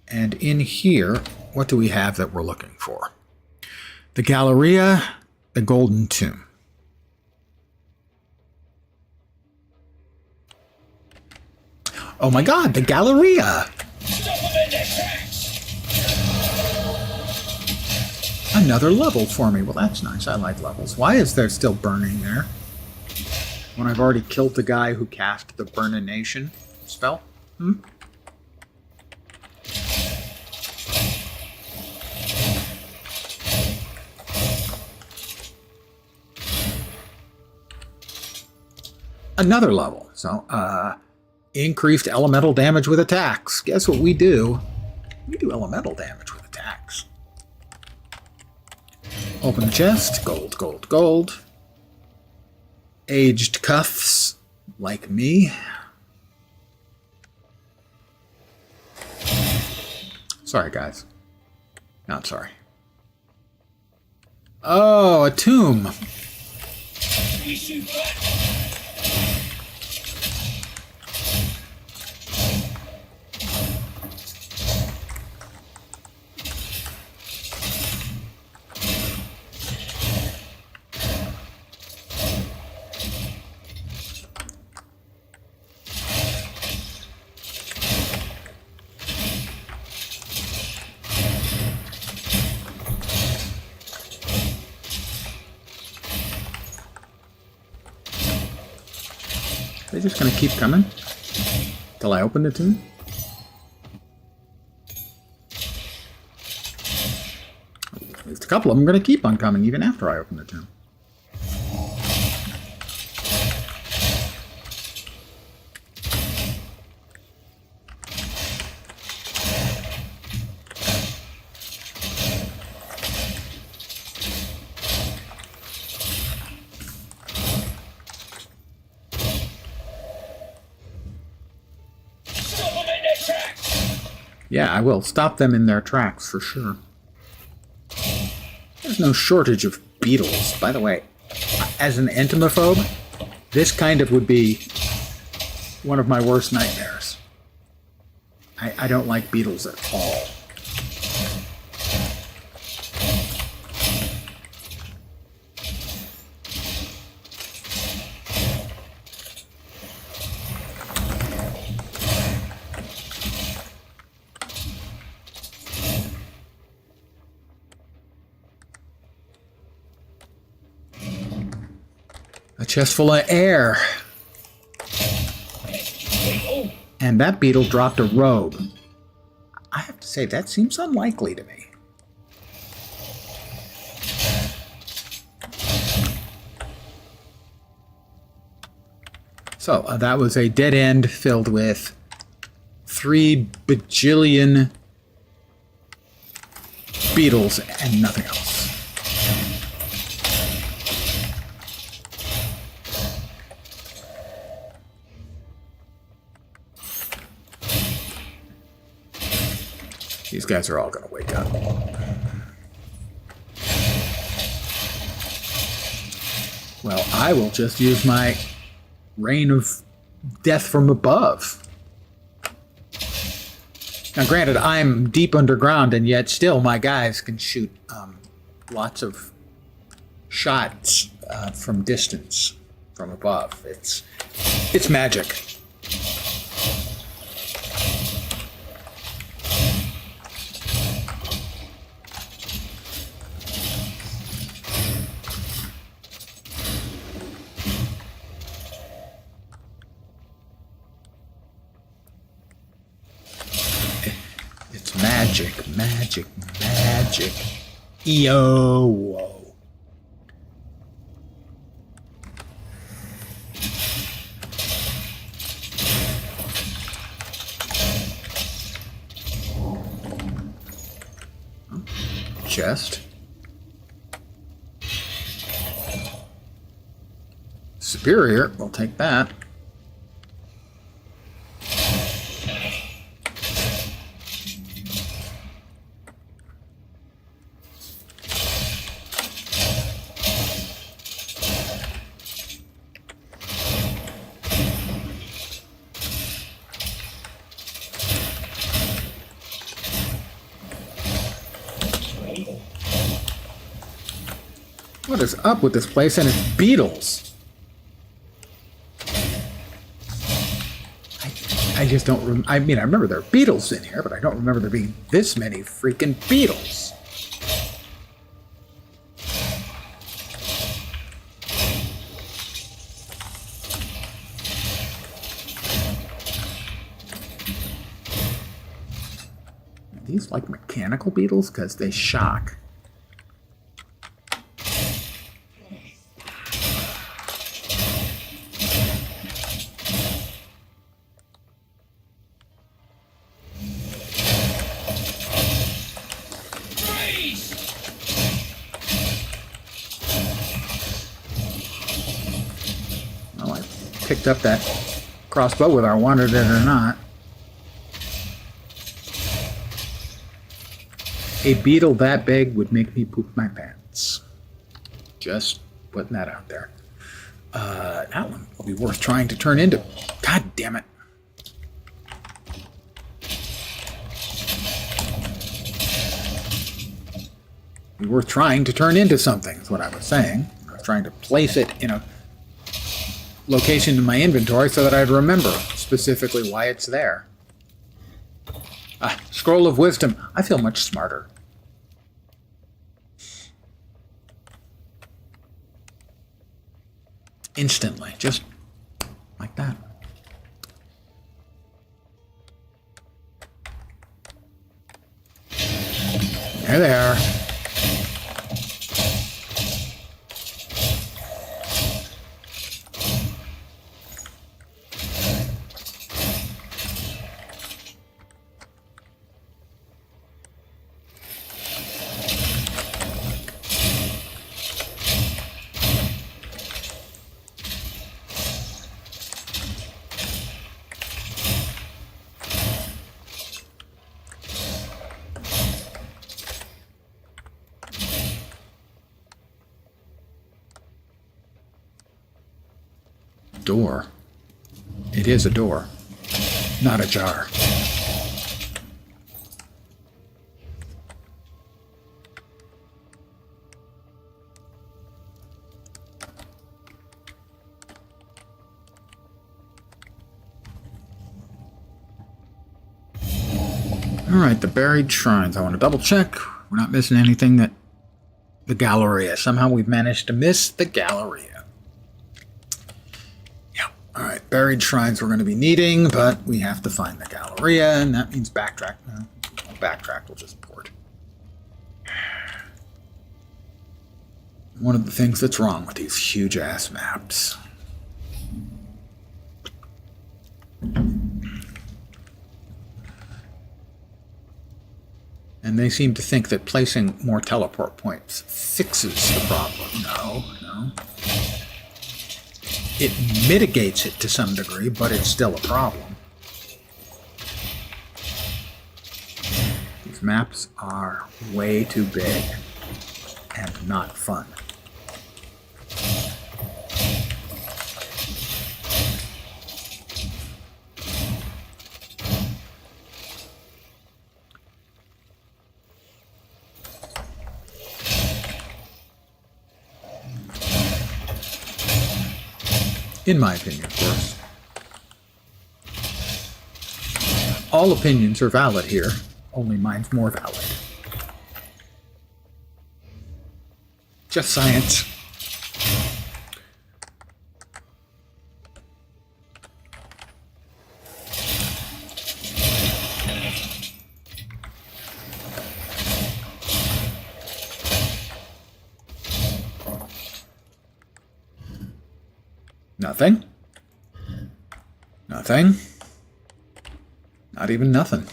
A: And in here, what do we have that we're looking for? The Galleria, the Golden Tomb. Oh my god, the Galleria! Another level for me. Well, that's nice. I like levels. Why is there still burning there? When I've already killed the guy who cast the Burnination spell? Another level. So, increased elemental damage with attacks. Guess what we do? We do elemental damage with attacks. Open the chest. Gold, gold, gold. Aged cuffs, like me. Sorry, guys. Not sorry. Oh, a tomb. They're just going to keep coming till I open the tomb. At least a couple of them are going to keep on coming even after I open the tomb. Yeah, I will. Stop them in their tracks, for sure. There's no shortage of beetles. By the way, as an entomophobe, this kind of would be one of my worst nightmares. I don't like beetles at all. Chest full of air. And that beetle dropped a robe. I have to say, that seems unlikely to me. So, that was a dead end filled with 3 bajillion beetles and nothing else. These guys are all going to wake up. Well, I will just use my rain of death from above. Now, granted, I'm deep underground, and yet still my guys can shoot lots of shots from distance, from above. It's magic. Magic. Yo. Whoa. Chest. Superior. We'll take that. What is up with this place and its beetles? I just don't I mean, I remember there are beetles in here, but I don't remember there being this many freaking beetles. Are these like mechanical beetles? Because they shock. Picked up that crossbow whether I wanted it or not. A beetle that big would make me poop my pants. Just putting that out there. That one will be worth trying to turn into. God damn it. Be worth trying to turn into something, is what I was saying. I was trying to place it in a location in my inventory so that I'd remember specifically why it's there. Scroll of Wisdom. I feel much smarter. Instantly, just like that. There they are. Door. It is a door, not a jar. All right, the buried shrines. I want to double check. We're not missing anything that the Galleria. Somehow we've managed to miss the Galleria. buried shrines we're going to be needing, but we have to find the Galleria, and that means backtrack. No, we'll backtrack, we'll just port. One of the things that's wrong with these huge-ass maps. And they seem to think that placing more teleport points fixes the problem. No, no. It mitigates it to some degree, but it's still a problem. These maps are way too big and not fun. In my opinion, of course. All opinions are valid here, only mine's more valid. Just science. Nothing. Nothing. Not even nothing.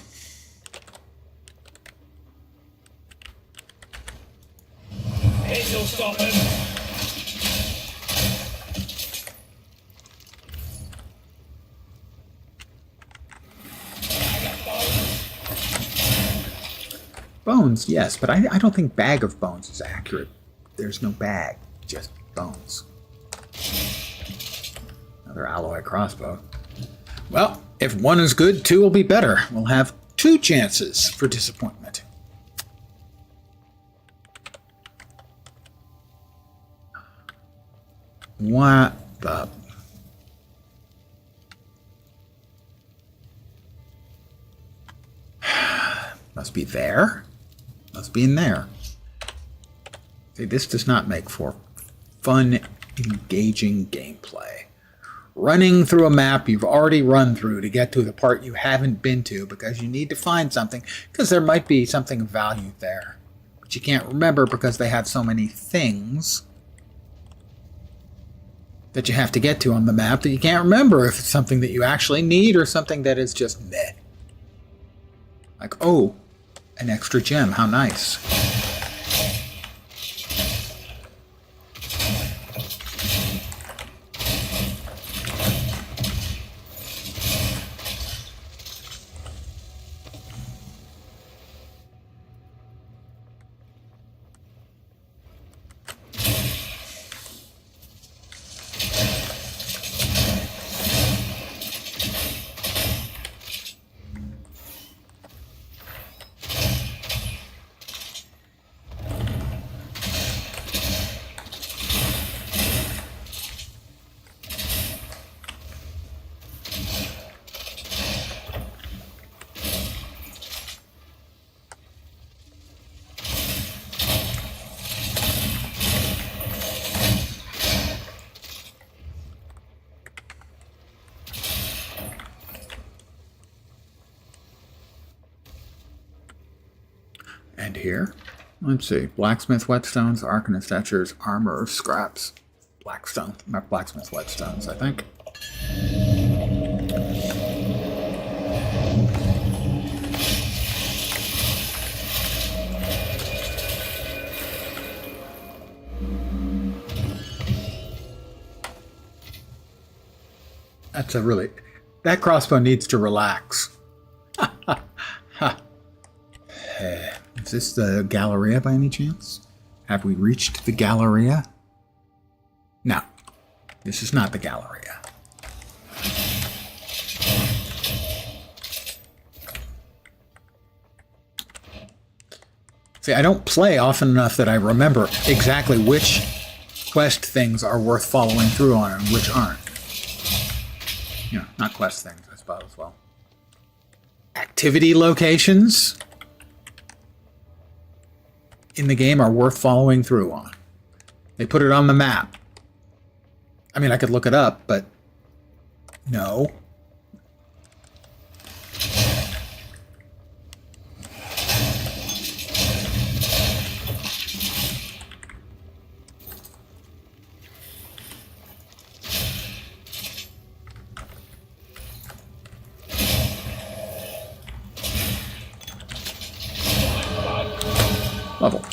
B: This'll stop him.
A: Bones, yes, but I don't think bag of bones is accurate. There's no bag, just bones. Another alloy crossbow. Well, if one is good, two will be better. We'll have two chances for disappointment. What the... Must be there. Must be in there. See, this does not make for fun, engaging gameplay. Running through a map you've already run through to get to the part you haven't been to because you need to find something, because there might be something of value there. But you can't remember because they have so many things that you have to get to on the map that you can't remember if it's something that you actually need or something that is just meh. Like, oh, an extra gem, how nice. And here, let's see, blacksmith whetstones, arcanist etchers, armor, scraps, blacksmith whetstones, I think. That's a really, that crossbow needs to relax. Is this the Galleria by any chance? Have we reached the Galleria? No, this is not the Galleria. See, I don't play often enough that I remember exactly which quest things are worth following through on and which aren't. You know, not quest things, I suppose, well. Activity locations in the game are worth following through on. They put it on the map. I mean, I could look it up, but No. Level.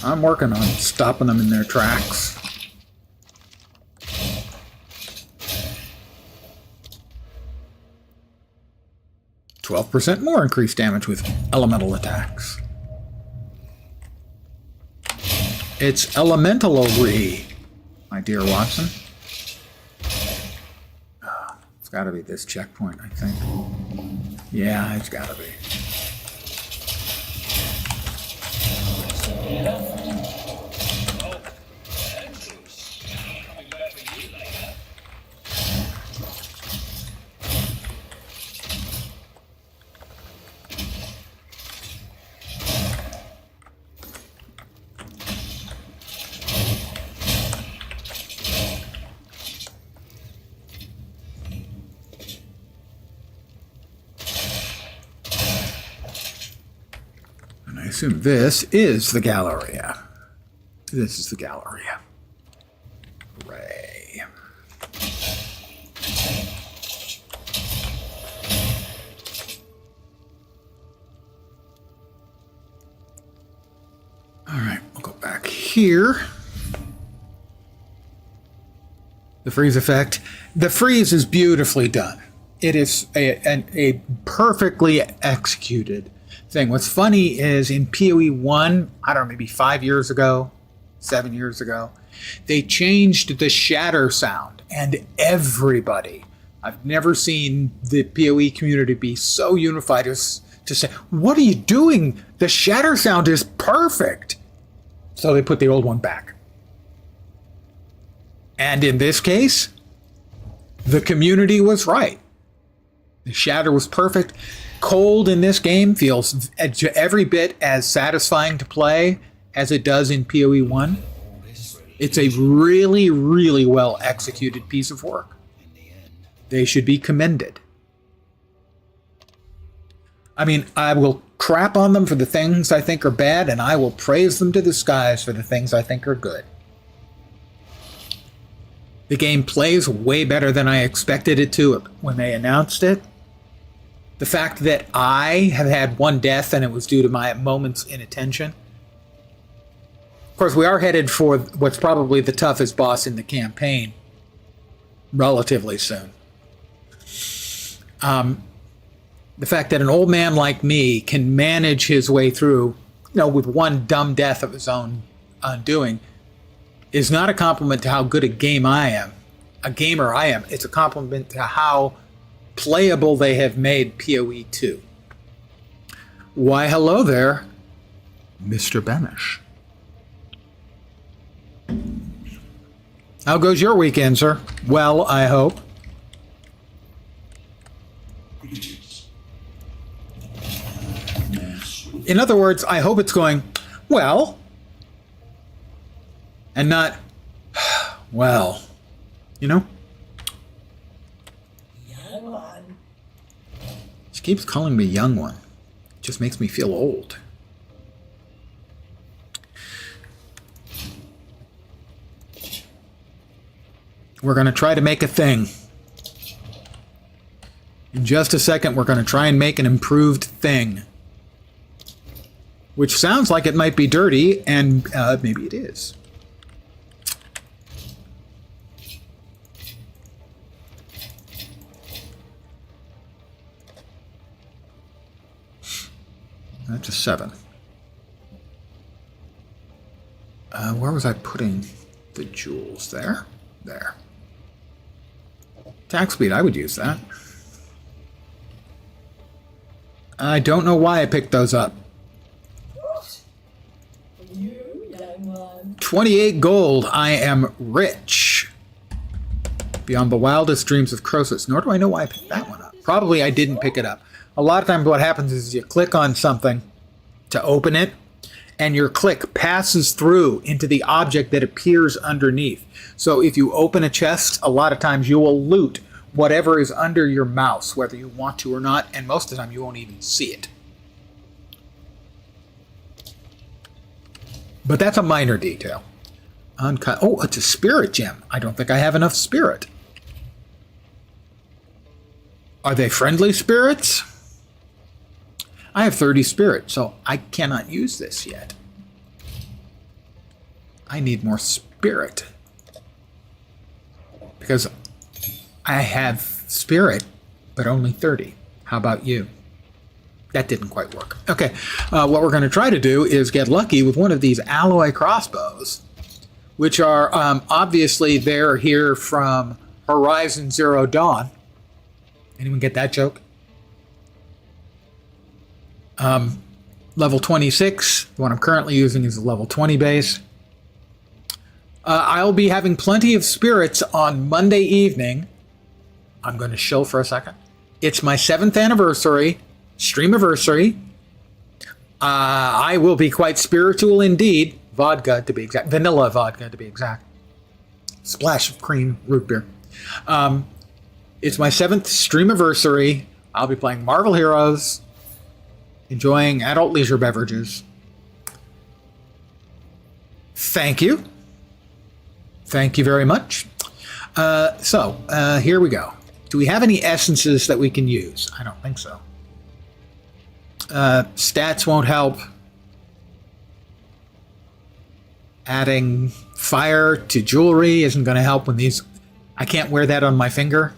A: I'm working on stopping them in their tracks. %, more increased damage with elemental attacks. It's elementalery, my dear Watson. It's got to be this checkpoint, I think. Yeah, it's got to be. And I assume this is the Galleria. This is the Galleria. Hooray. Alright, we'll go back here. The freeze effect. The freeze is beautifully done. It is a perfectly executed thing. What's funny is in PoE 1, I don't know, maybe 5 years ago, 7 years ago, they changed the shatter sound, and everybody, I've never seen the PoE community be so unified as to say, what are you doing? The shatter sound is perfect. So they put the old one back. And in this case, the community was right. The shatter was perfect. Cold in this game feels every bit as satisfying to play as it does in PoE 1. It's a really, really well executed piece of work. They should be commended. I mean, I will crap on them for the things I think are bad, and I will praise them to the skies for the things I think are good. The game plays way better than I expected it to when they announced it. The fact that I have had one death and it was due to my moment's inattention. Of course, we are headed for what's probably the toughest boss in the campaign relatively soon. The fact that an old man like me can manage his way through, with one dumb death of his own undoing, is not a compliment to how good a gamer I am. It's a compliment to how playable they have made PoE 2. Why, hello there, Mr. Beamish. How goes your weekend, sir? Well, I hope. In other words, I hope it's going, well, and not, well,
C: Young one.
A: She keeps calling me young one. It just makes me feel old. We're going to try to make a thing. In just a second, we're going to try and make an improved thing. Which sounds like it might be dirty, and maybe it is. That's a 7. Where was I putting the jewels? There? There. Attack speed, I would use that. I don't know why I picked those up.
C: You, young one.
A: 28 gold. I am rich. Beyond the wildest dreams of Croesus. Nor do I know why I picked that one up. Probably I didn't pick it up. A lot of times what happens is you click on something to open it, and your click passes through into the object that appears underneath. So if you open a chest, a lot of times you will loot whatever is under your mouse, whether you want to or not, and most of the time you won't even see it. But that's a minor detail. Uncut. Oh, it's a spirit gem. I don't think I have enough spirit. Are they friendly spirits? I have 30 spirit, so I cannot use this yet. I need more spirit. Because I have spirit, but only 30. How about you? That didn't quite work. Okay, what we're going to try to do is get lucky with one of these alloy crossbows, which are obviously they're here from Horizon Zero Dawn. Anyone get that joke? Level 26. The one I'm currently using is a level 20 base. I'll be having plenty of spirits on Monday evening. I'm going to chill for a second. It's my 7th anniversary, streamiversary. I will be quite spiritual indeed. Vodka to be exact. Vanilla vodka to be exact. Splash of cream root beer. It's my 7th streamiversary. I'll be playing Marvel Heroes, enjoying adult leisure beverages. Thank you. Thank you very much. So, here we go. Do we have any essences that we can use? I don't think so. Stats won't help. Adding fire to jewelry isn't going to help when these... I can't wear that on my finger.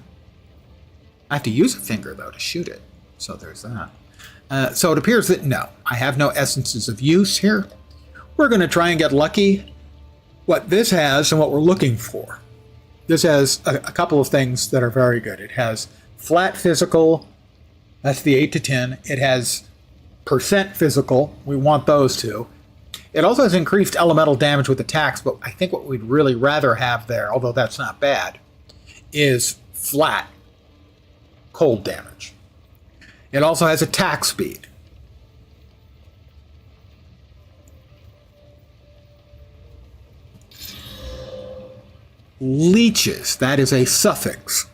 A: I have to use a finger, though, to shoot it. So there's that. So it appears that, no, I have no essences of use here. We're going to try and get lucky. What this has and what we're looking for. This has a couple of things that are very good. It has flat physical. That's the 8 to 10. It has percent physical. We want those two. It also has increased elemental damage with attacks, but I think what we'd really rather have there, although that's not bad, is flat cold damage. It also has attack speed. Leeches, that is a suffix.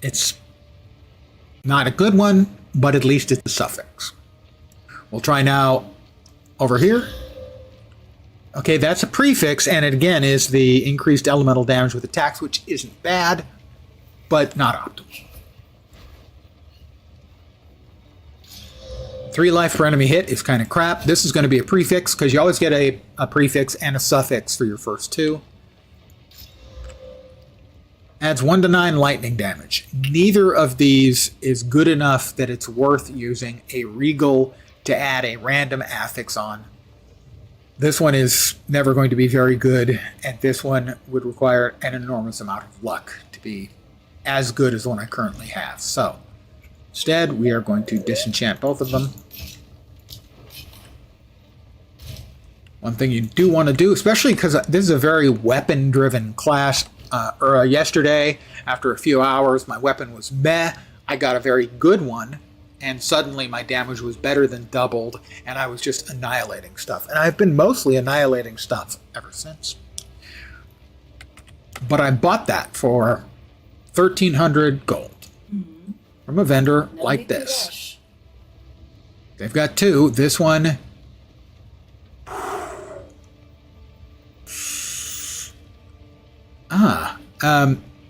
A: It's not a good one, but at least it's a suffix. We'll try now over here. Okay, that's a prefix, and it again is the increased elemental damage with attacks, which isn't bad, but not optimal. 3 life per enemy hit is kind of crap. This is going to be a prefix, because you always get a prefix and a suffix for your first 2. Adds 1 to 9 lightning damage. Neither of these is good enough that it's worth using a regal to add a random affix on. This one is never going to be very good, and this one would require an enormous amount of luck to be as good as the one I currently have. So, instead, we are going to disenchant both of them. One thing you do want to do, especially because this is a very weapon-driven class. Yesterday, after a few hours, my weapon was meh. I got a very good one, and suddenly my damage was better than doubled, and I was just annihilating stuff. And I've been mostly annihilating stuff ever since. But I bought that for 1,300 gold from a vendor like this. They've got 2. This one...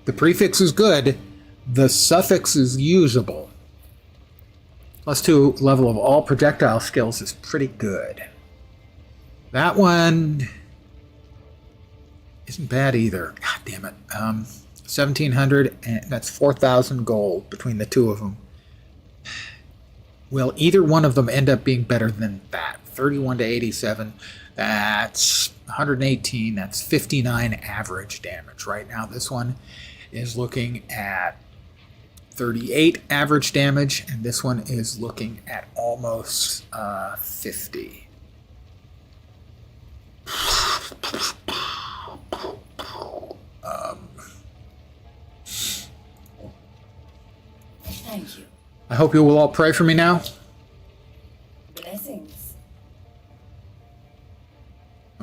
A: the prefix is good. The suffix is usable. +2 level of all projectile skills is pretty good. That one isn't bad either. God damn it. 1,700, and that's 4,000 gold between the 2 of them. Will either one of them end up being better than that? 31 to 87. That's 118. That's 59 average damage. Right now, this one is looking at 38 average damage, and this one is looking at almost 50.
C: Thank you.
A: I hope you will all pray for me now.
C: Blessings.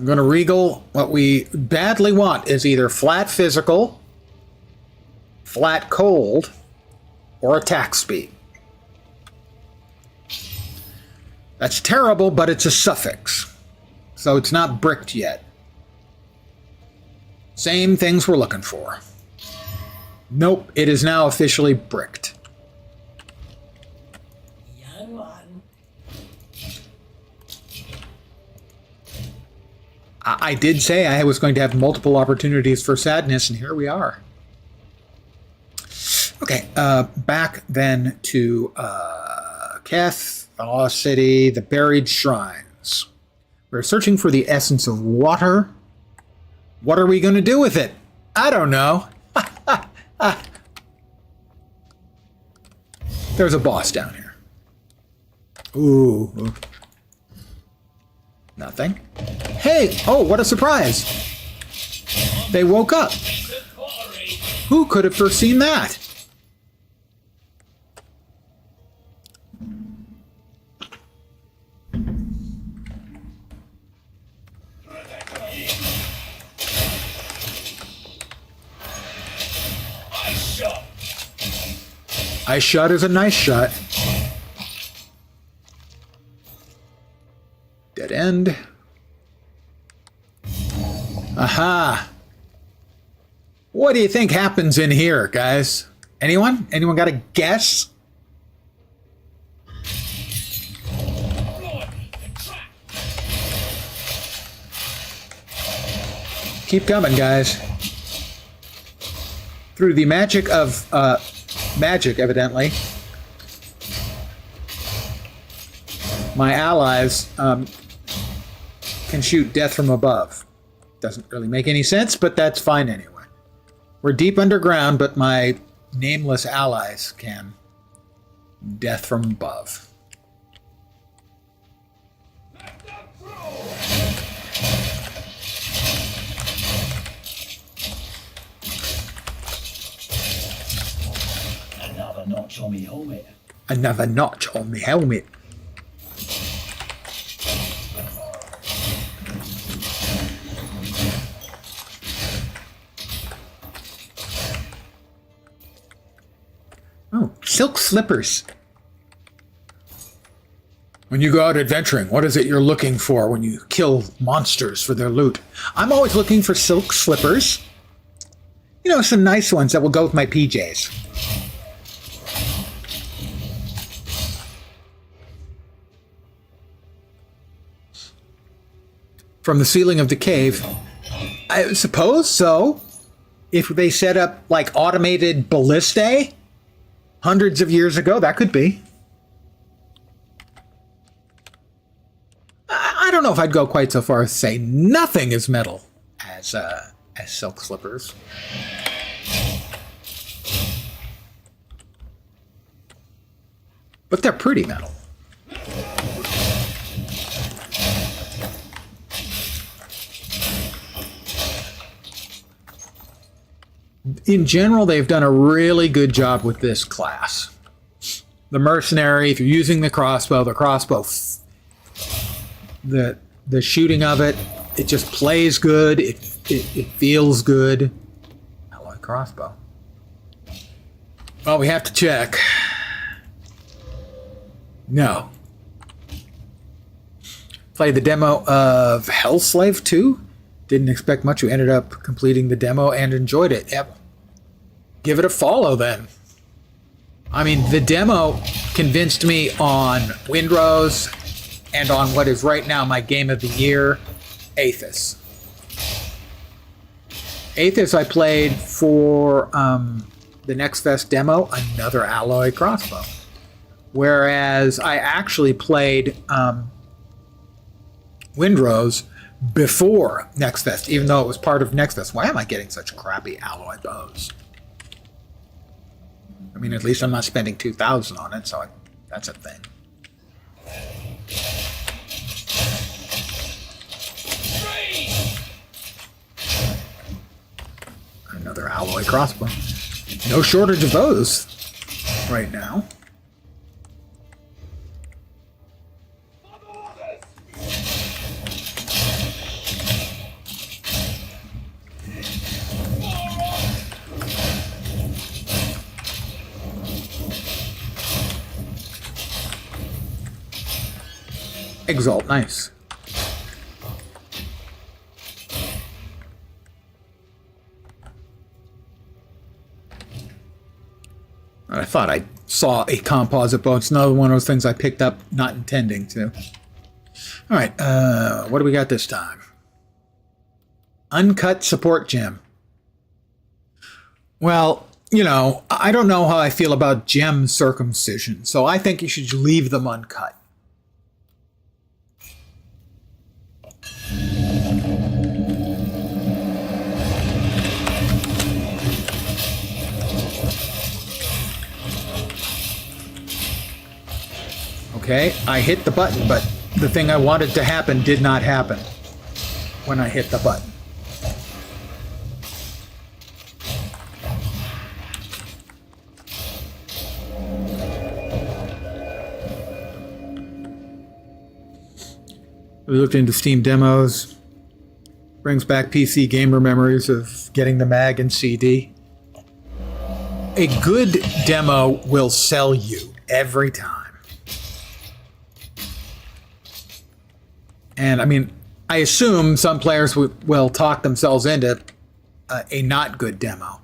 A: I'm going to regal. What we badly want is either flat physical, flat cold, or attack speed. That's terrible, but it's a suffix. So it's not bricked yet. Same things we're looking for. Nope, it is now officially bricked.
C: Young one.
A: I did say I was going to have multiple opportunities for sadness, and here we are. Okay, back then to Keth, the Lost City, the Buried Shrines. We're searching for the essence of water. What are we going to do with it? I don't know. There's a boss down here. Ooh. Nothing. Hey! Oh, what a surprise! They woke up. Who could have foreseen that? I shot is a nice shot. Dead end. Aha! What do you think happens in here, guys? Anyone? Anyone got a guess? Keep coming, guys. Through the magic of magic, evidently, my allies can shoot death from above. Doesn't really make any sense, but that's fine anyway. We're deep underground, but my nameless allies can death from above.
B: Another notch on me helmet.
A: Another notch on me helmet. Oh, silk slippers. When you go out adventuring, what is it you're looking for when you kill monsters for their loot? I'm always looking for silk slippers. You know, some nice ones that will go with my PJs. From the ceiling of the cave. I suppose so. If they set up like automated ballistae hundreds of years ago, that could be. I don't know if I'd go quite so far as to say nothing is metal as silk slippers. But they're pretty metal. In general, they've done a really good job with this class. The mercenary, if you're using the crossbow, the shooting of it, it just plays good. It feels good. Alloy crossbow. Well, we have to check. No. Played the demo of Hellslave 2. Didn't expect much. We ended up completing the demo and enjoyed it. Yep. Give it a follow then. I mean, the demo convinced me on Windrose and on what is right now my game of the year, Aethys. Aethys I played for the Next Fest demo, another alloy crossbow. Whereas I actually played Windrose before Next Fest, even though it was part of Next Fest. Why am I getting such crappy alloy bows? I mean, at least I'm not spending $2,000 on it, so that's a thing. Another alloy crossbow. No shortage of those right now. Exalt, nice. I thought I saw a composite bow. It's another one of those things I picked up not intending to. All right, what do we got this time? Uncut support gem. Well, you know, I don't know how I feel about gem circumcision, so I think you should leave them uncut. Okay, I hit the button, but the thing I wanted to happen did not happen when I hit the button. We looked into Steam demos. Brings back PC gamer memories of getting the mag and CD. A good demo will sell you every time. And I mean, I assume some players will talk themselves into a not good demo.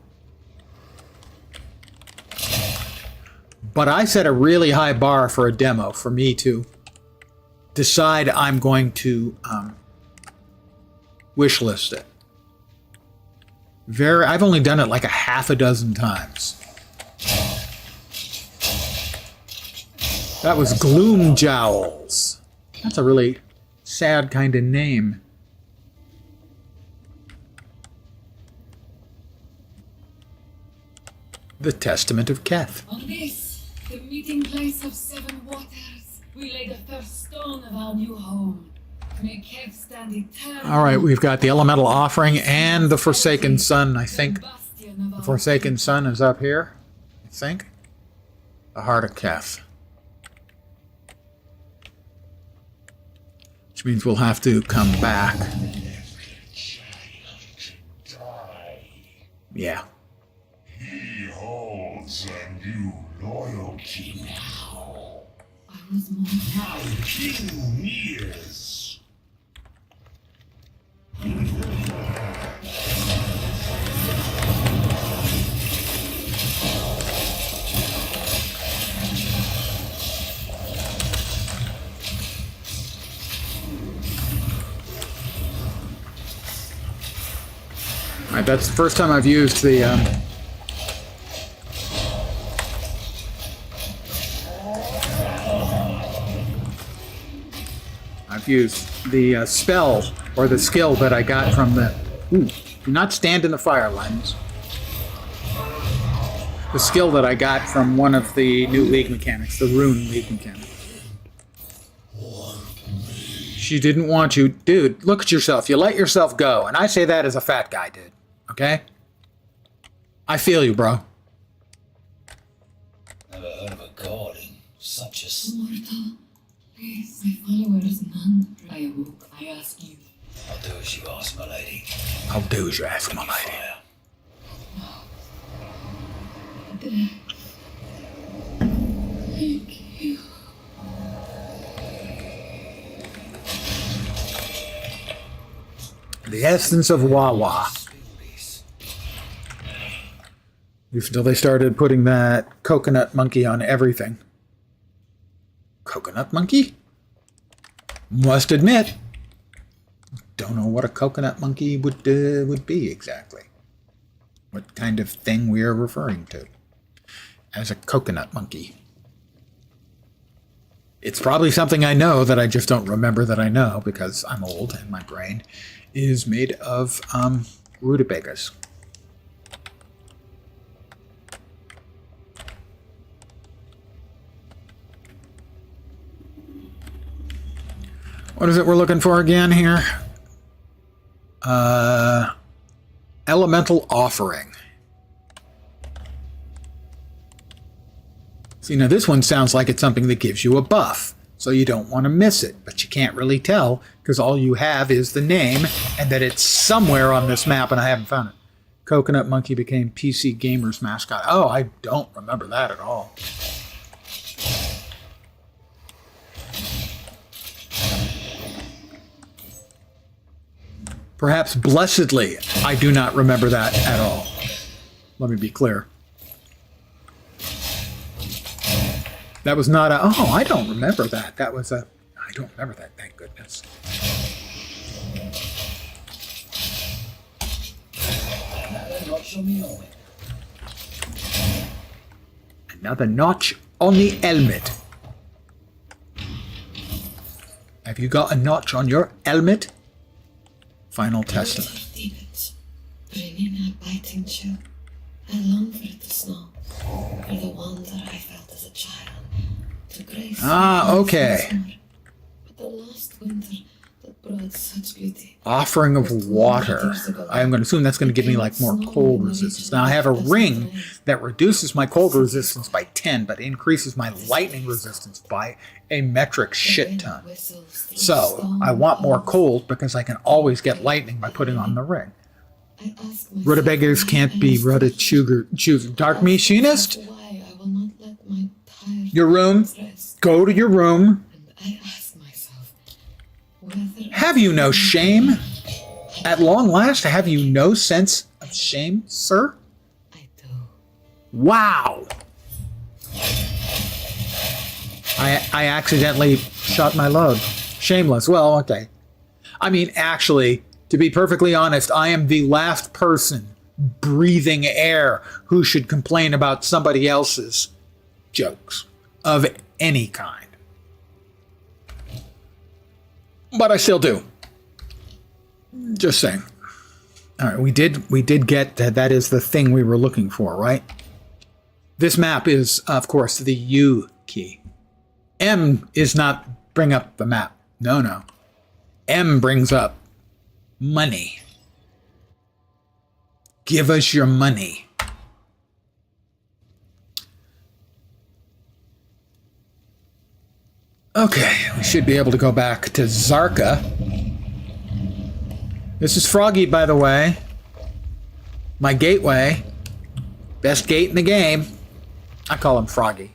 A: But I set a really high bar for a demo for me to decide I'm going to wish list it. I've only done it like a half a dozen times. That was Gloom Jowls. That's a really sad kind of name. The Testament of Keth.
C: On this, the meeting place of seven waters, we lay the first stone of our new home. May Kev stand eternal.
A: All right, we've got the Elemental Offering and the Forsaken Sun, I think. The Forsaken Sun is up here, I think. The Heart of Keth. Which means we'll have to come back. Yeah.
B: He holds a new loyalty now.
C: I was more
B: My king nears.
A: All right, that's the first time I've used the spell or the skill that I got from the... Ooh, do not stand in the fire, Linus. The skill that I got from one of the new League mechanics, the Rune League mechanic. She didn't want you. Dude, look at yourself. You let yourself go. And I say that as a fat guy, dude. Okay? I feel you, bro.
B: Never heard of a god in such a...
C: mortal. Please, my followers, none. I awoke. I ask you.
B: I'll do as you ask, my lady.
A: I'll do as you ask, my lady.
B: Fire.
C: Thank you.
A: The essence of Wawa. Until they started putting that coconut monkey on everything. Coconut monkey? Must admit, don't know what a coconut monkey would be exactly. What kind of thing we are referring to as a coconut monkey. It's probably something I know that I just don't remember that I know because I'm old and my brain is made of rutabagas. What is it we're looking for again here? Elemental Offering. See, now this one sounds like it's something that gives you a buff, so you don't want to miss it, but you can't really tell because all you have is the name and that it's somewhere on this map and I haven't found it. Coconut Monkey became PC Gamer's mascot. Oh, I don't remember that at all. Perhaps blessedly, I do not remember that at all. Let me be clear. That was not a, oh, I don't remember that. That was a, I don't remember that, thank goodness. Another notch on the helmet. Have you got a notch on your helmet? Final Testament.
C: Bringing a biting chill. I long for it to snow. For the wonder I felt as a child. To grace.
A: Okay.
C: But the last winter that brought such beauty.
A: Offering of water. I'm going to assume that's going to give me like more cold resistance. Now I have a ring that reduces my cold resistance by 10, but increases my lightning resistance by a metric shit ton. So I want more cold because I can always get lightning by putting on the ring. Rutabeggars can't be choosers. Dark Machinist? Your room. Go to your room. Have you no shame? At long last, have you no sense of shame, sir?
C: I do.
A: Wow. I accidentally shot my load. Shameless. Well, okay. I mean, actually, to be perfectly honest, I am the last person breathing air who should complain about somebody else's jokes of any kind. But I still do. Just saying. All right, we did get that is the thing we were looking for, right? This map is, of course, the U key. M is not bring up the map. No. M brings up money. Give us your money. Okay, we should be able to go back to Zarka. This is Froggy, by the way. My gateway. Best gate in the game. I call him Froggy.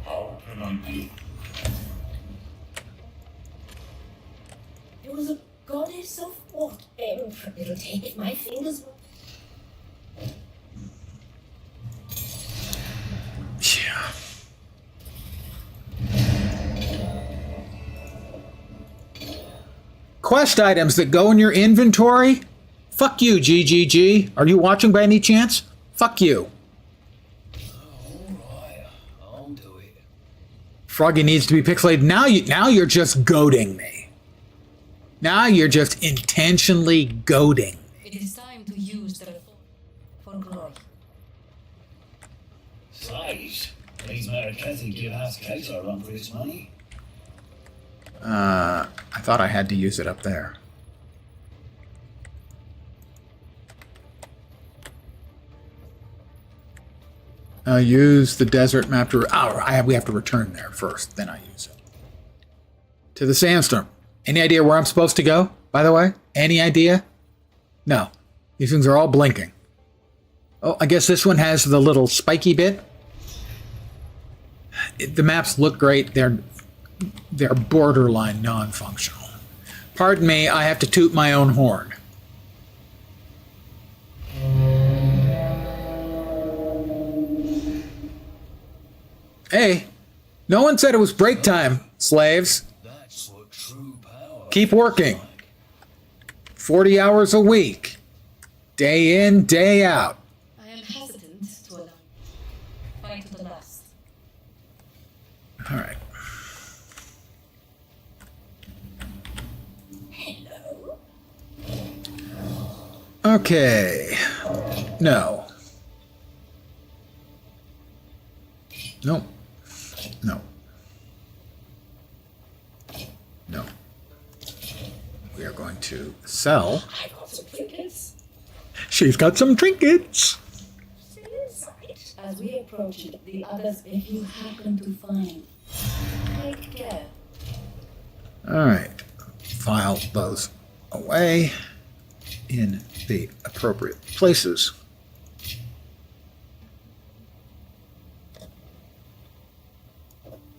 B: How can I be?
D: It was a goddess of what? It'll take my fingers.
A: Yeah. Quest items that go in your inventory? Fuck you, GGG. Are you watching by any chance? Fuck you.
B: Alright, I'll do it.
A: Froggy needs to be pixelated. Now you're just goading me. Now you're just intentionally goading.
C: It is time to use the for glory.
B: Slaves, these Americans give us Kaiser a run for his money.
A: I thought I had to use it up there. Use the desert map to... Oh, we have to return there first, then I use it. To the sandstorm. Any idea where I'm supposed to go, by the way? Any idea? No. These things are all blinking. Oh, I guess this one has the little spiky bit. The maps look great. They're borderline non-functional. Pardon me, I have to toot my own horn. Hey, no one said it was break time, slaves.
B: That's what true power.
A: Keep working. 40 hours a week. Day in, day out.
C: I am hesitant to allow fight to the last.
A: All right.
D: Hello?
A: Okay. No. No. No. No. We are going to sell.
D: I've got some trinkets.
A: She's got some trinkets.
D: See inside.
C: As we approach it, the others, if you happen to find, take care.
A: All right. File those away in the appropriate places.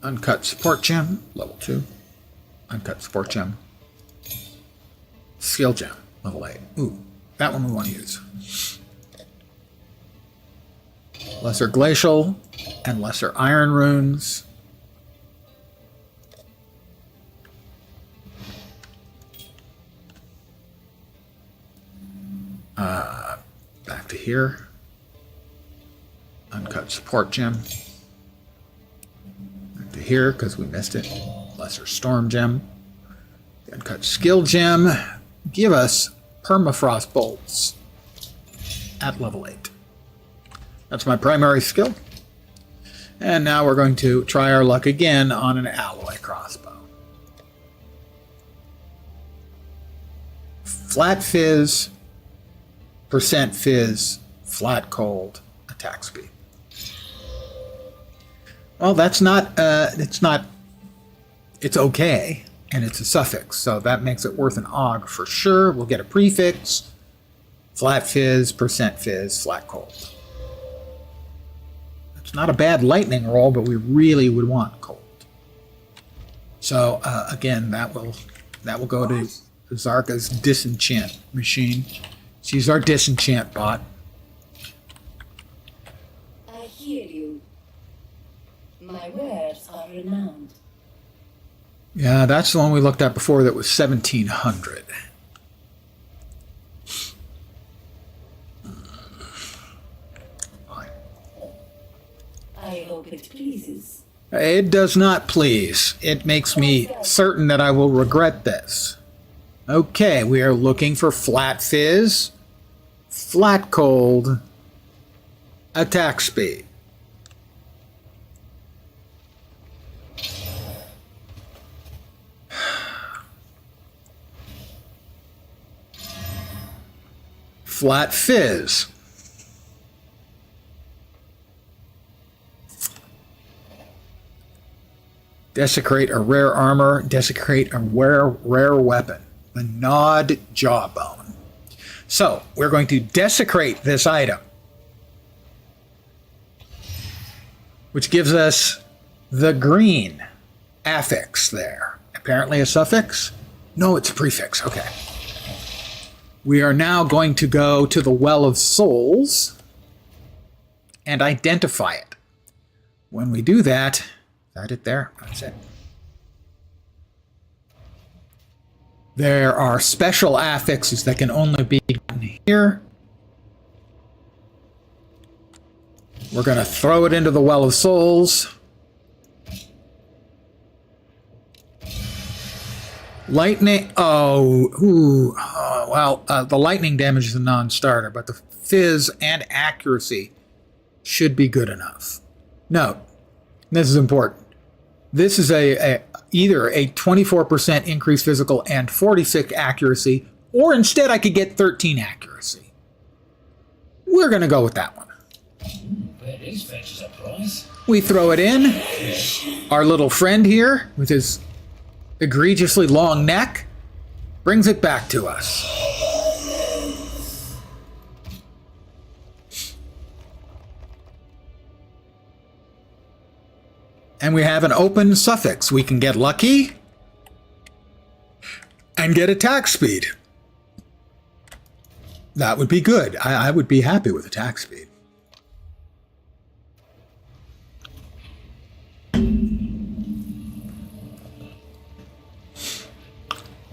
A: Uncut support gem, level 2. Uncut support gem. Skill gem, level 8. Ooh, that one we want to use. Lesser glacial and lesser iron runes. Back to here. Uncut support gem. Back to here because we missed it. Lesser storm gem. The uncut skill gem. Give us permafrost bolts at level 8. That's my primary skill. And now we're going to try our luck again on an alloy crossbow. Flat fizz, percent fizz, flat cold, attack speed. Well, that's not, it's okay, and it's a suffix, so that makes it worth an AUG for sure. We'll get a prefix, flat fizz, percent fizz, flat cold. It's not a bad lightning roll, but we really would want cold. So again, that will go to Zarka's disenchant machine. She's our disenchant bot.
D: I hear you. My words are renowned.
A: Yeah, that's the one we looked at before that was 1700.
D: I hope it pleases.
A: It does not please. It makes me certain that I will regret this. Okay, we are looking for flat fizz, flat cold, attack speed. Flat fizz. Desecrate a rare armor, desecrate a rare weapon. The gnawed jawbone. So, we're going to desecrate this item, which gives us the green affix there. Apparently a suffix? No, it's a prefix. Okay. We are now going to go to the Well of Souls and identify it. When we do that, is that it there? That's it. There are special affixes that can only be gotten here. We're going to throw it into the Well of Souls. Lightning. Well, the lightning damage is a non-starter, but the fizz and accuracy should be good enough. Note, this is important. This is either a 24% increased physical and 46 accuracy, or instead I could get 13 accuracy. We're going to go with that one.
B: That is fetches a price.
A: We throw it in. Our little friend here, with his egregiously long neck, brings it back to us. And we have an open suffix. We can get lucky and get attack speed. That would be good. I would be happy with attack speed.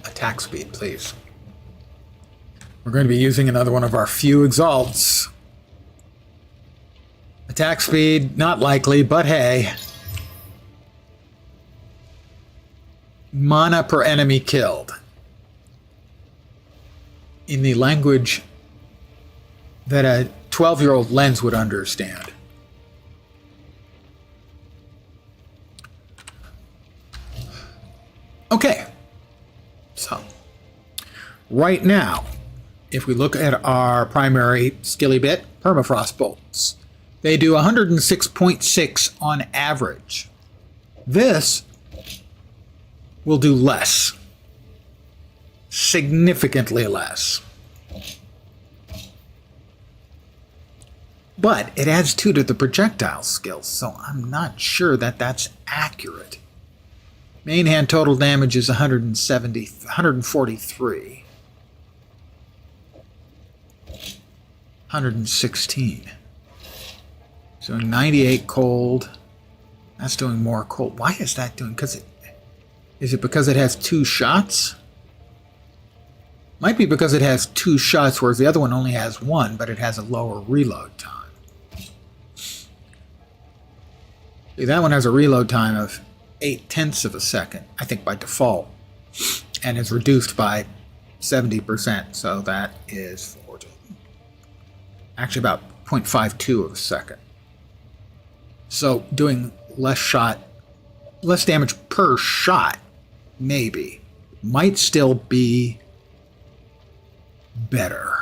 A: Attack speed, please. We're going to be using another one of our few exalts. Attack speed, not likely, but hey. Mana per enemy killed. In the language that a 12-year-old Lens would understand. Okay. So, right now, if we look at our primary skilly bit, permafrost bolts, they do 106.6 on average. This will do less. Significantly less. But it adds 2 to the projectile skills, so I'm not sure that that's accurate. Main hand total damage is 143. 116. So 98 cold. That's doing more cold. Why is that doing? Is it because it has 2 shots? Might be because it has 2 shots, whereas the other one only has 1, but it has a lower reload time. See, that one has a reload time of 0.8 of a second, I think by default, and is reduced by 70%, so that is actually about 0.52 of a second. So doing less damage per shot, maybe, might still be better.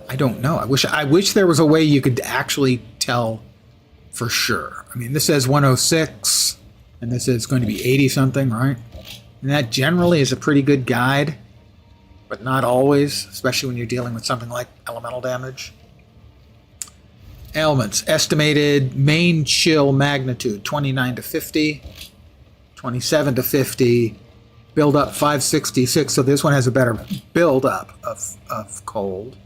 A: I don't know. I wish there was a way you could actually tell for sure. I mean, this says 106, and this is going to be 80 something, right? And that generally is a pretty good guide, but not always, especially when you're dealing with something like elemental damage. Ailments. Estimated main chill magnitude, 29 to 50, 27 to 50, build up 566, so this one has a better build up of cold.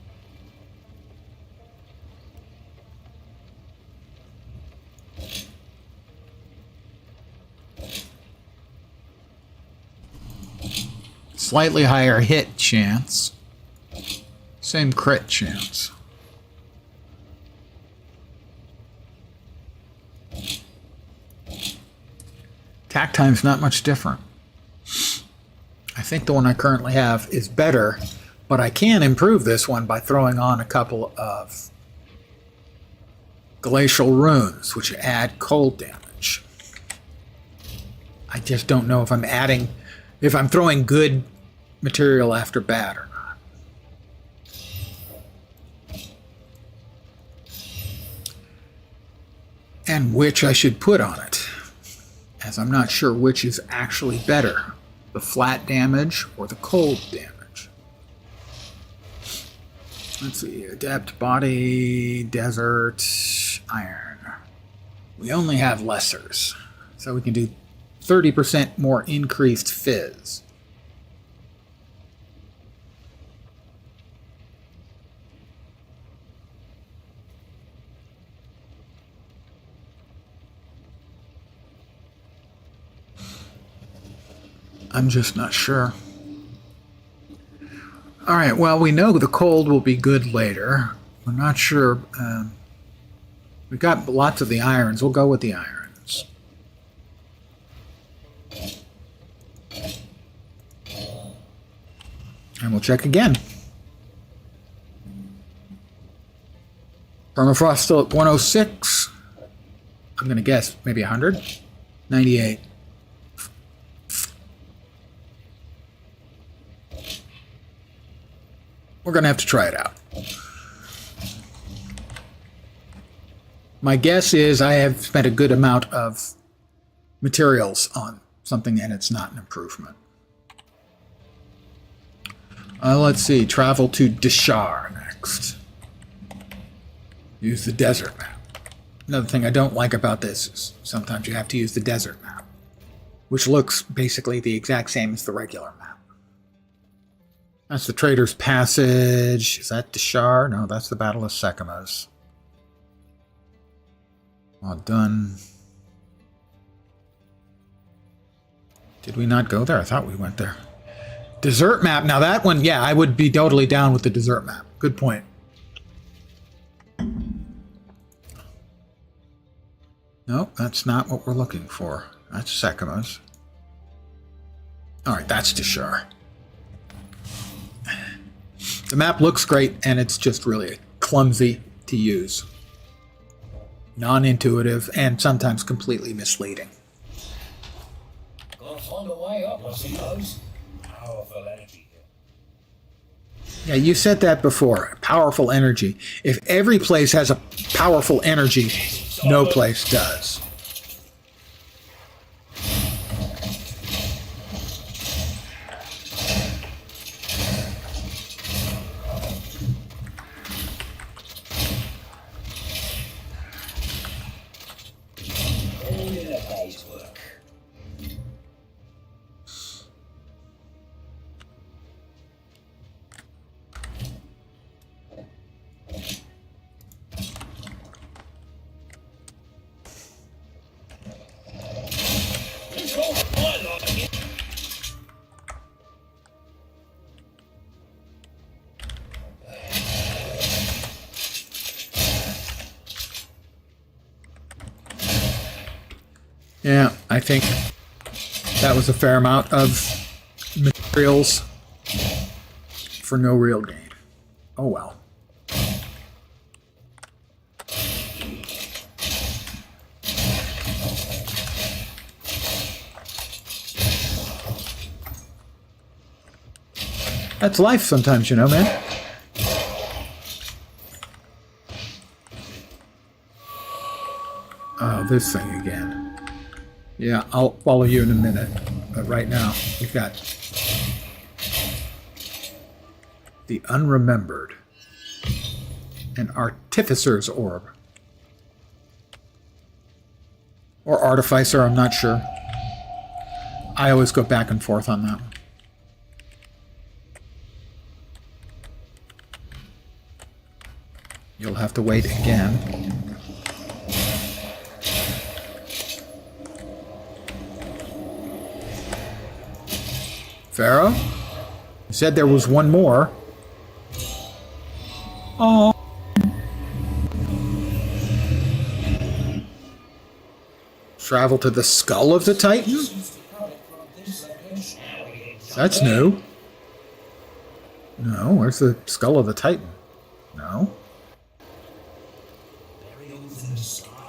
A: Slightly higher hit chance. Same crit chance. Attack time's not much different. I think the one I currently have is better, but I can improve this one by throwing on a couple of glacial runes, which add cold damage. I just don't know if I'm throwing good material after bad or not. And which I should put on it, as I'm not sure which is actually better, the flat damage or the cold damage. Let's see, adept, body, desert, iron. We only have lessers, so we can do 30% more increased fizz. I'm just not sure. All right, well, we know the cold will be good later. We're not sure. We've got lots of the irons. We'll go with the irons. And we'll check again. Permafrost still at 106. I'm going to guess maybe 100. 98. We're going to have to try it out. My guess is I have spent a good amount of materials on something and it's not an improvement. Let's see. Travel to Deshar next. Use the desert map. Another thing I don't like about this is sometimes you have to use the desert map, which looks basically the exact same as the regular map. That's the Trader's Passage. Is that Deshar? No, that's the Battle of Sekimos. All done. Did we not go there? I thought we went there. Desert map. Now that one, yeah, I would be totally down with the desert map. Good point. No, that's not what we're looking for. That's Sekimos. All right, that's Deshar. The map looks great, and it's just really clumsy to use. Non-intuitive, and sometimes completely misleading.
B: Gotta find a way up, I suppose. Powerful energy here.
A: Yeah, you said that before. Powerful energy. If every place has a powerful energy, no place does. Yeah, I think that was a fair amount of materials for no real gain. Oh well. That's life sometimes, you know, man. Oh, this thing again. Yeah, I'll follow you in a minute. But right now, we've got the Unremembered. An Artificer's Orb. Or Artificer, I'm not sure. I always go back and forth on that one. You'll have to wait again. Pharaoh? You said there was one more. Oh. Travel to the skull of the Titan? That's new. No, where's the skull of the Titan? No.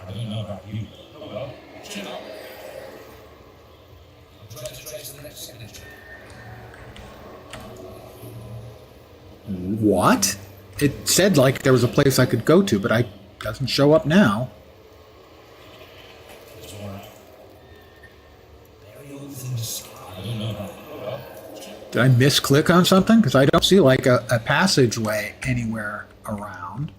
B: I don't know about you. Oh well, chin up. I'll try to trace the next signature.
A: What? It said like there was a place I could go to, but it doesn't show up now.
B: It's alright. Burials in the sky. I don't know about you. Oh well.
A: Did I misclick on something? Because I don't see like a passageway anywhere around.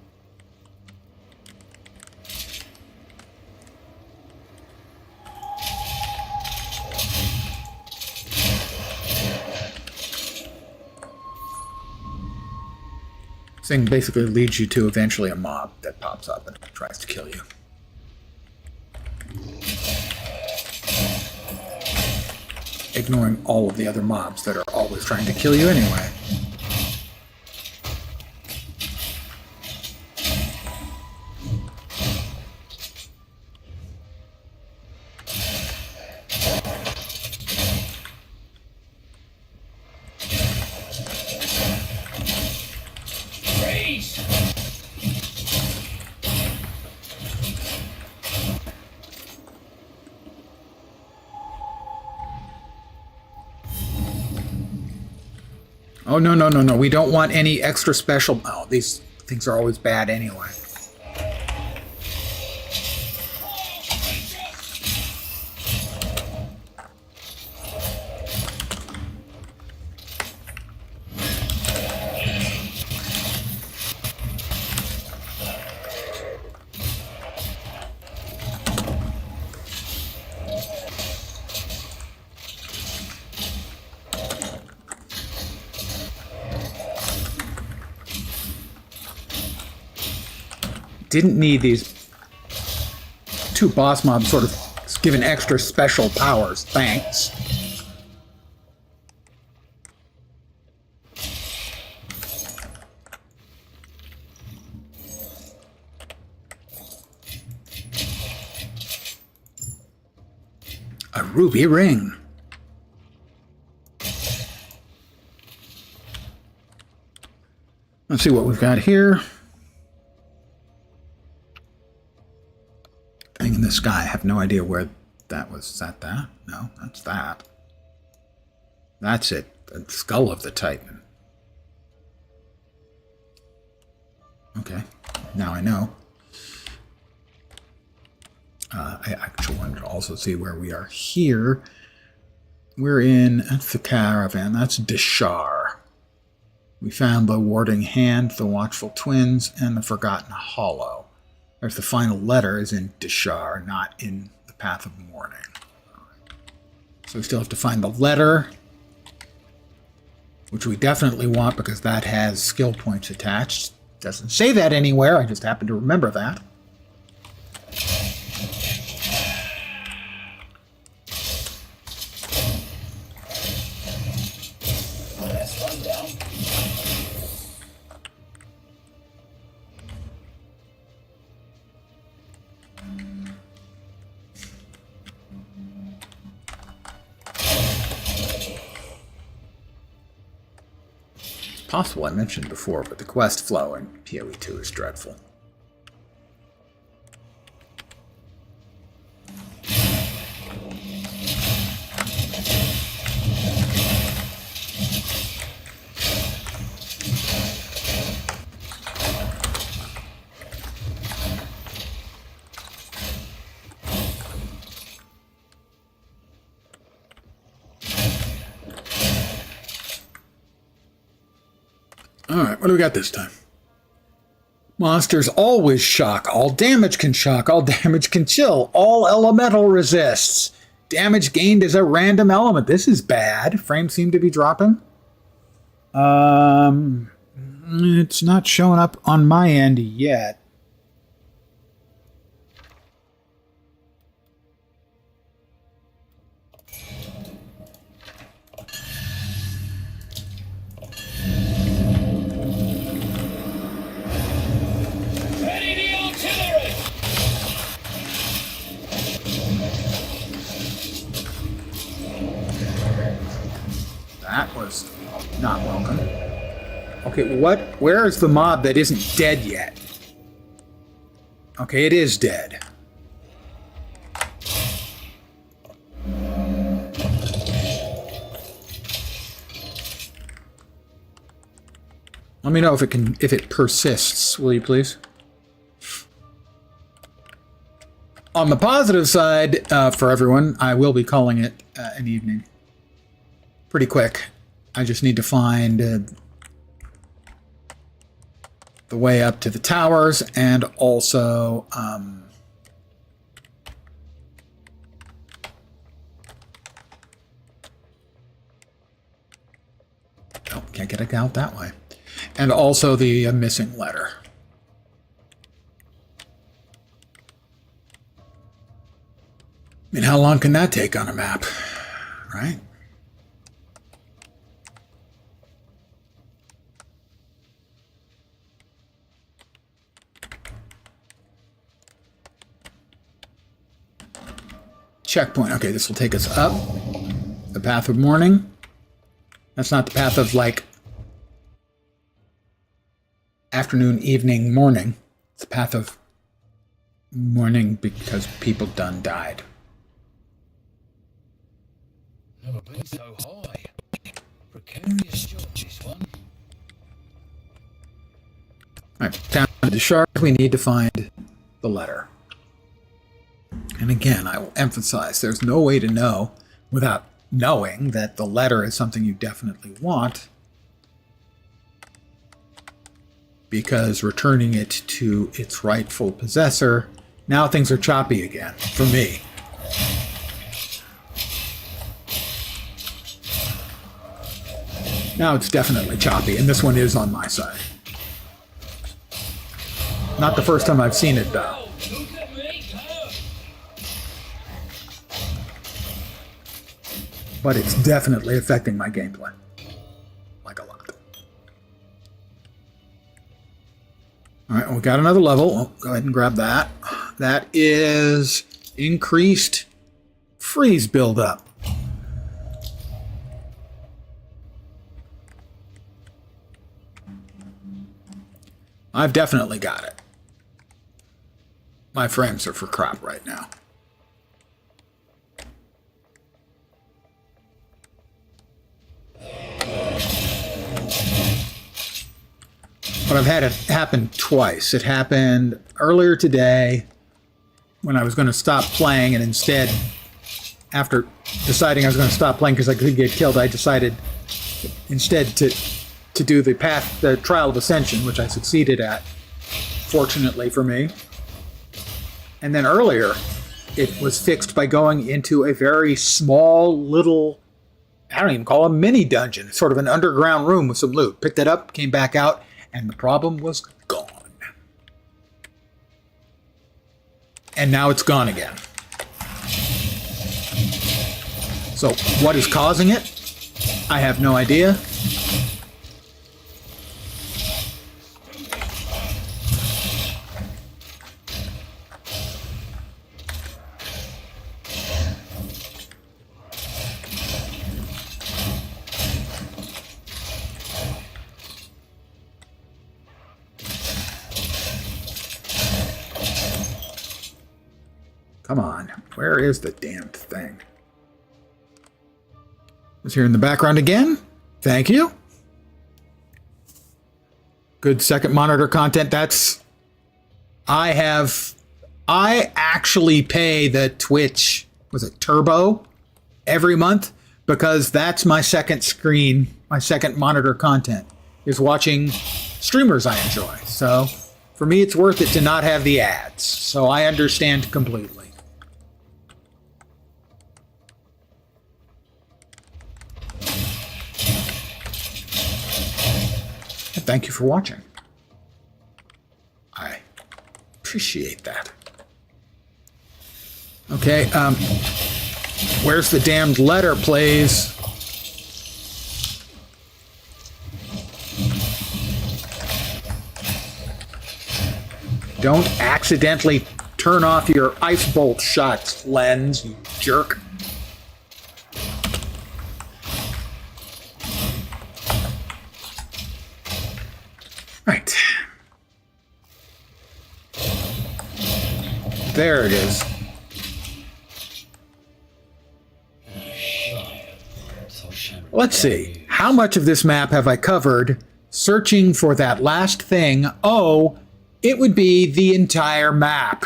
A: This thing basically leads you to eventually a mob that pops up and tries to kill you. Ignoring all of the other mobs that are always trying to kill you anyway.
B: Freeze!
A: Oh, no, no, no, no. We don't want any extra special... Oh, these things are always bad anyway. Didn't need these two boss mobs sort of given extra special powers. Thanks. A ruby ring. Let's see what we've got here. Thing in the sky. I have no idea where that was. Is that that? No, that's that. That's it. The skull of the Titan. Okay, now I know. I actually wanted to also see where we are here. We're in, that's the caravan, that's Dishar. We found the Warding Hand, the Watchful Twins, and the Forgotten Hollow. There's the final letter is in Dishar, not in the Path of Mourning. So we still have to find the letter, which we definitely want because that has skill points attached. Doesn't say that anywhere, I just happen to remember that. possible I mentioned before, but the quest flow in PoE 2 is dreadful. Alright, what do we got this time? Monsters always shock. All damage can shock. All damage can chill. All elemental resists. Damage gained is a random element. This is bad. Frames seem to be dropping. It's not showing up on my end yet. That was not welcome. Okay, where is the mob that isn't dead yet? Okay, it is dead. Let me know if it persists, will you please? On the positive side, for everyone, I will be calling it an evening. Pretty quick. I just need to find the way up to the towers, and also oh, can't get it out that way. And also the missing letter. I mean, how long can that take on a map, right? Checkpoint. Okay, this will take us up the path of morning. That's not the path of, like, afternoon, evening, morning. It's the path of morning because people done died.
B: Never been so high. Precarious job, this one.
A: Alright, down to the shard, we need to find the letter. And again, I will emphasize, there's no way to know without knowing that the letter is something you definitely want, because returning it to its rightful possessor, now things are choppy again, for me. Now it's definitely choppy, and this one is on my side. Not the first time I've seen it, though. But it's definitely affecting my gameplay. Like a lot. Alright, we got another level. Oh, go ahead and grab that. That is increased freeze buildup. I've definitely got it. My frames are for crap right now. But I've had it happen twice. It happened earlier today when I was going to stop playing, and instead, after deciding I was going to stop playing because I could get killed, I decided instead to do the Trial of Ascension, which I succeeded at, fortunately for me. And then earlier, it was fixed by going into a very small little, I don't even call it a mini dungeon, sort of an underground room with some loot. Picked it up, came back out, and the problem was gone. And now it's gone again. So what is causing it? I have no idea. Come on. Where is the damn thing? It's here in the background again. Thank you. Good second monitor content. That's... I actually pay the Twitch, was it Turbo, every month, because that's my second screen, my second monitor content, is watching streamers I enjoy. So for me, it's worth it to not have the ads. So I understand completely. And thank you for watching. I appreciate that. Okay, where's the damned letter, please? Don't accidentally turn off your ice bolt shots, Lens, you jerk. Right. There it is. Let's see. How much of this map have I covered searching for that last thing? Oh, it would be the entire map.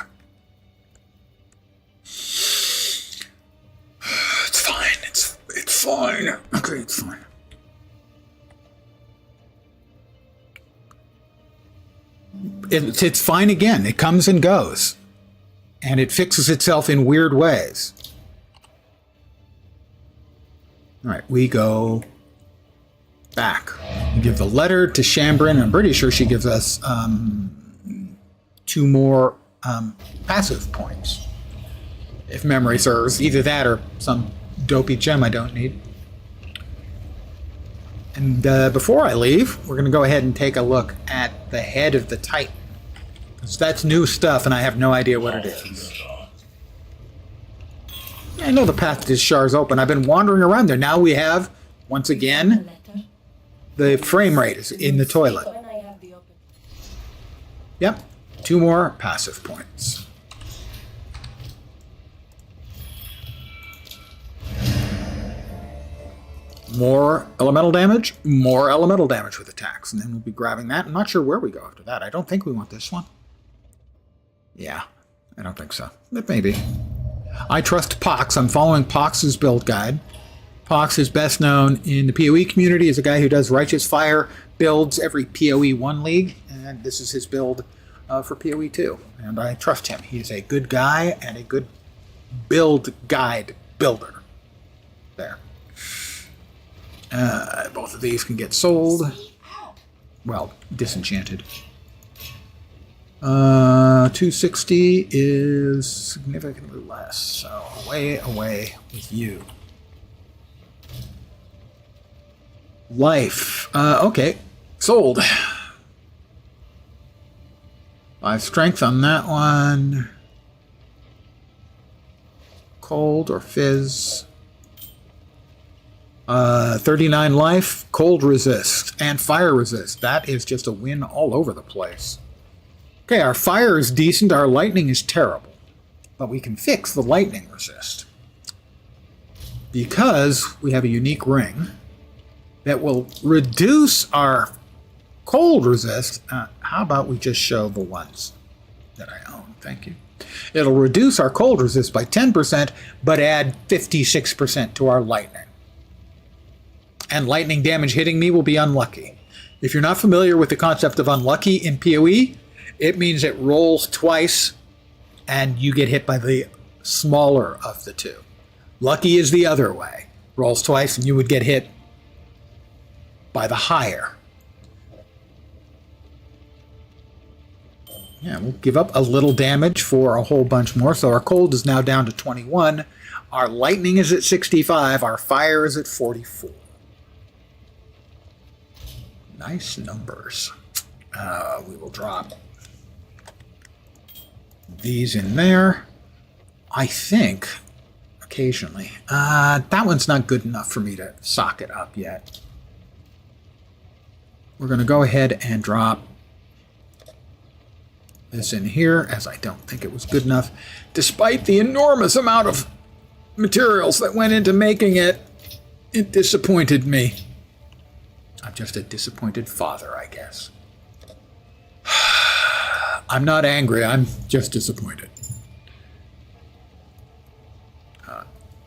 A: It's fine. It's fine. Okay, it's fine. It's fine again. It comes and goes. And it fixes itself in weird ways. All right, we go back. We give the letter to Shambrin. I'm pretty sure she gives us 2 more passive points, if memory serves. Either that or some dopey gem I don't need. And before I leave, we're going to go ahead and take a look at the head of the Titan. Because that's new stuff, and I have no idea what it is. I know the path to Shar is open. I've been wandering around there. Now we have, once again, the frame rate is in the toilet. Yep, 2 more passive points. More elemental damage with attacks. And then we'll be grabbing that. I'm not sure where we go after that. I don't think we want this one. Yeah, I don't think so. But maybe. I trust Pox. I'm following Pox's build guide. Pox is best known in the PoE community as a guy who does Righteous Fire builds every PoE 1 league, and this is his build for PoE 2. And I trust him. He's a good guy and a good build guide builder. There. Both of these can get sold. Well, disenchanted. 260 is significantly less, so away with you. Life. Okay, sold. 5 strength on that one. Cold or fizz. 39 life, cold resist, and fire resist. That is just a win all over the place. Okay, our fire is decent, our lightning is terrible. But we can fix the lightning resist. Because we have a unique ring that will reduce our cold resist. How about we just show the ones that I own? Thank you. It'll reduce our cold resist by 10%, but add 56% to our lightning. And lightning damage hitting me will be unlucky. If you're not familiar with the concept of unlucky in PoE, it means it rolls twice and you get hit by the smaller of the two. Lucky is the other way. Rolls twice and you would get hit by the higher. Yeah, we'll give up a little damage for a whole bunch more. So our cold is now down to 21. Our lightning is at 65. Our fire is at 44. Nice numbers. We will drop these in there. I think, occasionally. That one's not good enough for me to socket up yet. We're going to go ahead and drop this in here, as I don't think it was good enough, despite the enormous amount of materials that went into making it. It disappointed me. I'm just a disappointed father, I guess. I'm not angry, I'm just disappointed.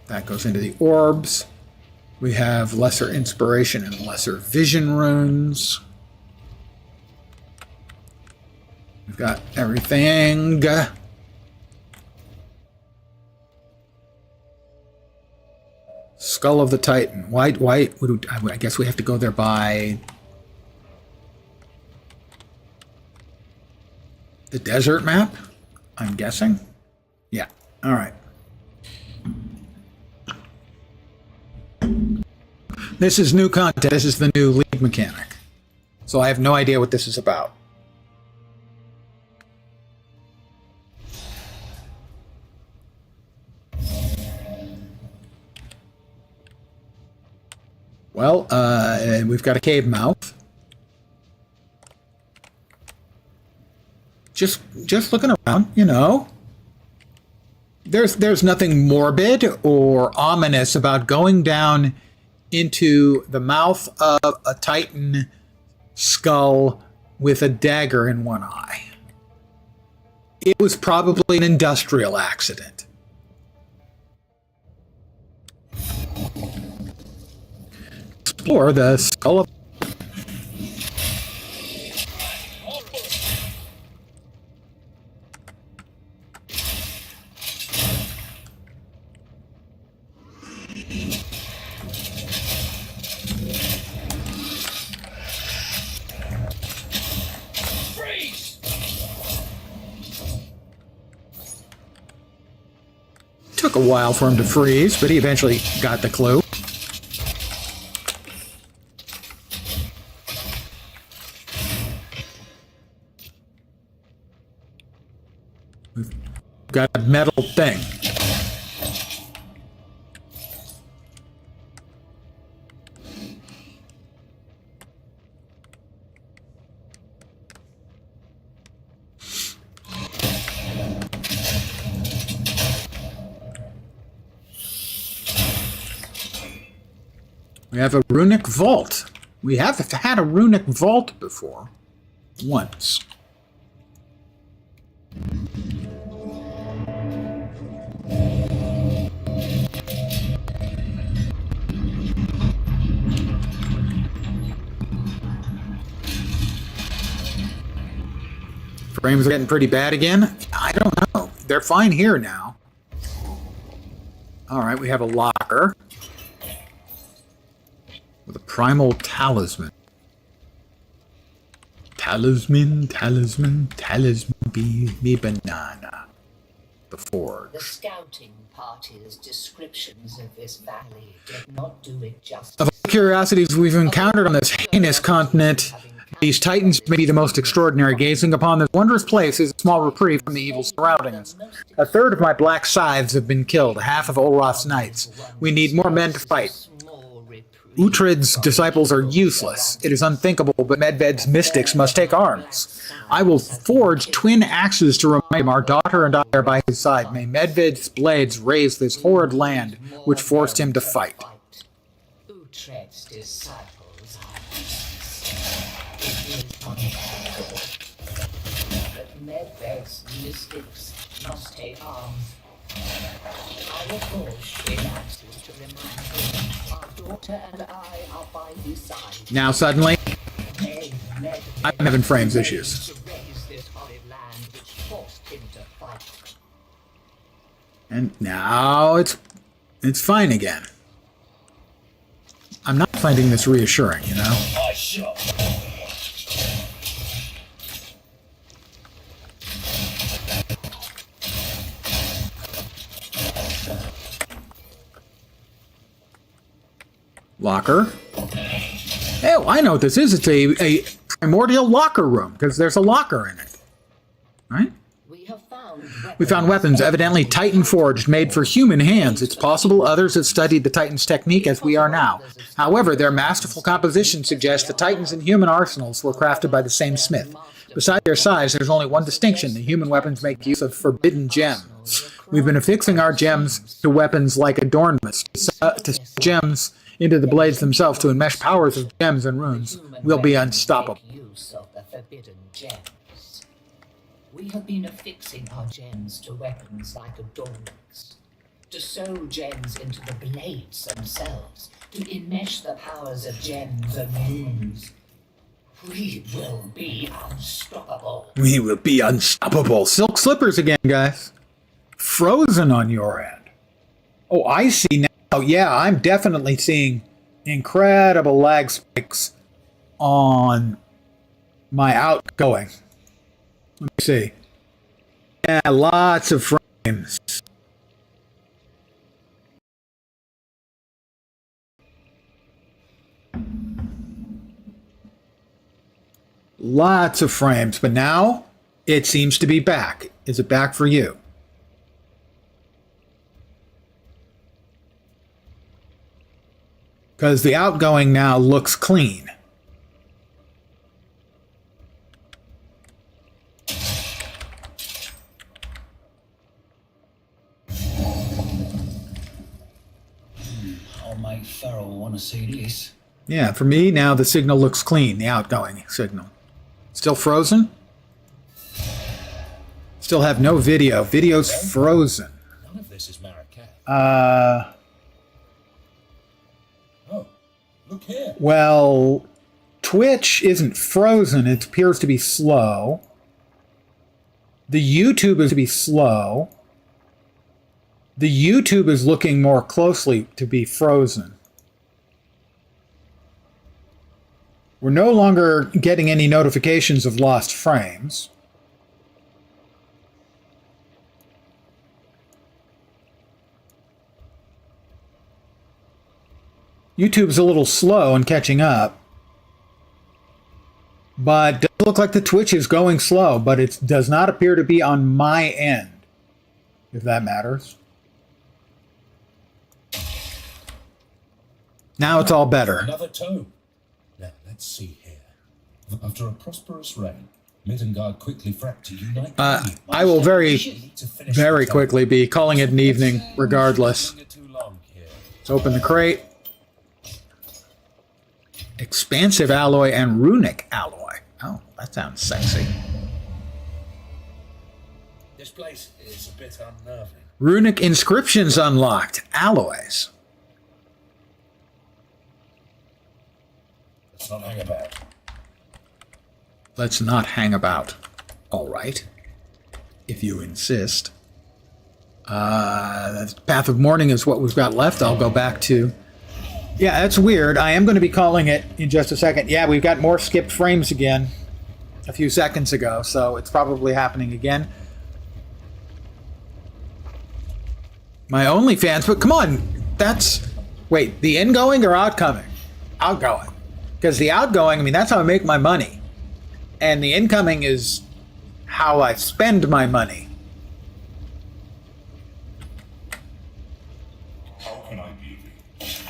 A: That goes into the orbs. We have lesser inspiration and lesser vision runes. We've got everything. Skull of the Titan. Why, I guess we have to go there by the desert map, I'm guessing. Yeah, all right. This is new content. This is the new lead mechanic. So I have no idea what this is about. Well, we've got a cave mouth. Just looking around, you know. There's nothing morbid or ominous about going down into the mouth of a Titan skull with a dagger in one eye. It was probably an industrial accident. Explore the skull of... Took a while for him to freeze, but he eventually got the clue. We've got a metal thing. We have a runic vault. We have had a runic vault before. Once. Frames are getting pretty bad again. I don't know. They're fine here now. All right, we have a locker with a primal talisman. Talisman, talisman, talisman, be banana. The forge.
E: The scouting party's descriptions of this valley did not do it justice.
A: Of all the curiosities we've encountered on this heinous continent, these titans may be the most extraordinary. Gazing upon this wondrous place is a small reprieve from the evil surrounding us. A third of my black scythes have been killed, half of Olroth's knights. We need more men to fight. Uhtred's disciples are useless. It is unthinkable, but Medved's mystics must take arms. I will forge twin axes to remind him our daughter and I are by his side. May Medved's blades raise this horrid land which forced him to fight.
E: Uhtred's disciples are useless. It is unthinkable, but Medved's mystics must take arms. I will forge twin axes to remind him our daughter and I are by his side.
A: Now suddenly, I'm having frames issues.
E: To raise this horrid land which forced him to fight.
A: And now it's fine again. I'm not finding this reassuring, you know?
B: I shall.
A: Locker. Oh, I know what this is. It's a primordial locker room, because there's a locker in it. Right? We found weapons, evidently Titan forged, made for human hands. It's possible others have studied the Titan's technique as we are now. However, their masterful composition suggests the Titans and human arsenals were crafted by the same smith. Besides their size, there's only one distinction. The human weapons make use of forbidden gems. We've been affixing our gems to weapons like adornments, to gems into the blades themselves to enmesh powers of gems and runes. We'll be unstoppable.
E: Use of the forbidden gems. We have been affixing our gems to weapons like adornments, to sew gems into the blades themselves, to enmesh the powers of gems and runes. We will be unstoppable.
A: We will be unstoppable. Silk slippers again, guys. Frozen on your end. Oh, I see now. Oh, yeah, I'm definitely seeing incredible lag spikes on my outgoing. Let me see. Yeah, lots of frames. Lots of frames, but now it seems to be back. Is it back for you? Because the outgoing now looks clean.
B: I'll make Farrell want to see this.
A: Yeah, for me, now the signal looks clean, the outgoing signal. Still frozen? Still have no video. Video's frozen.
B: None of this is Marrakesh. Oh, look here.
A: Well, Twitch isn't frozen. It appears to be slow. The YouTube is to be slow. The YouTube is looking more closely to be frozen. We're no longer getting any notifications of lost frames. YouTube's a little slow in catching up. But it does look like the Twitch is going slow, but it does not appear to be on my end, if that matters. Now it's all better.
B: Another tome. Now, let's see here. After a prosperous reign, Midgard quickly frapped to unite.
A: I will very quickly be calling it an evening, regardless. Let's open the crate. Expansive alloy and runic alloy. Oh, that sounds sexy.
B: This place is a bit unnerving.
A: Runic inscriptions unlocked. Alloys.
B: Let's not hang about.
A: Let's not hang about. All right. If you insist. Path of Mourning is what we've got left. I'll go back to... Yeah, that's weird. I am going to be calling it in just a second. Yeah, we've got more skipped frames again a few seconds ago, so it's probably happening again. My OnlyFans, but come on, that's... Wait, the ingoing or outgoing? Outgoing. Because the outgoing, I mean, that's how I make my money. And the incoming is how I spend my money.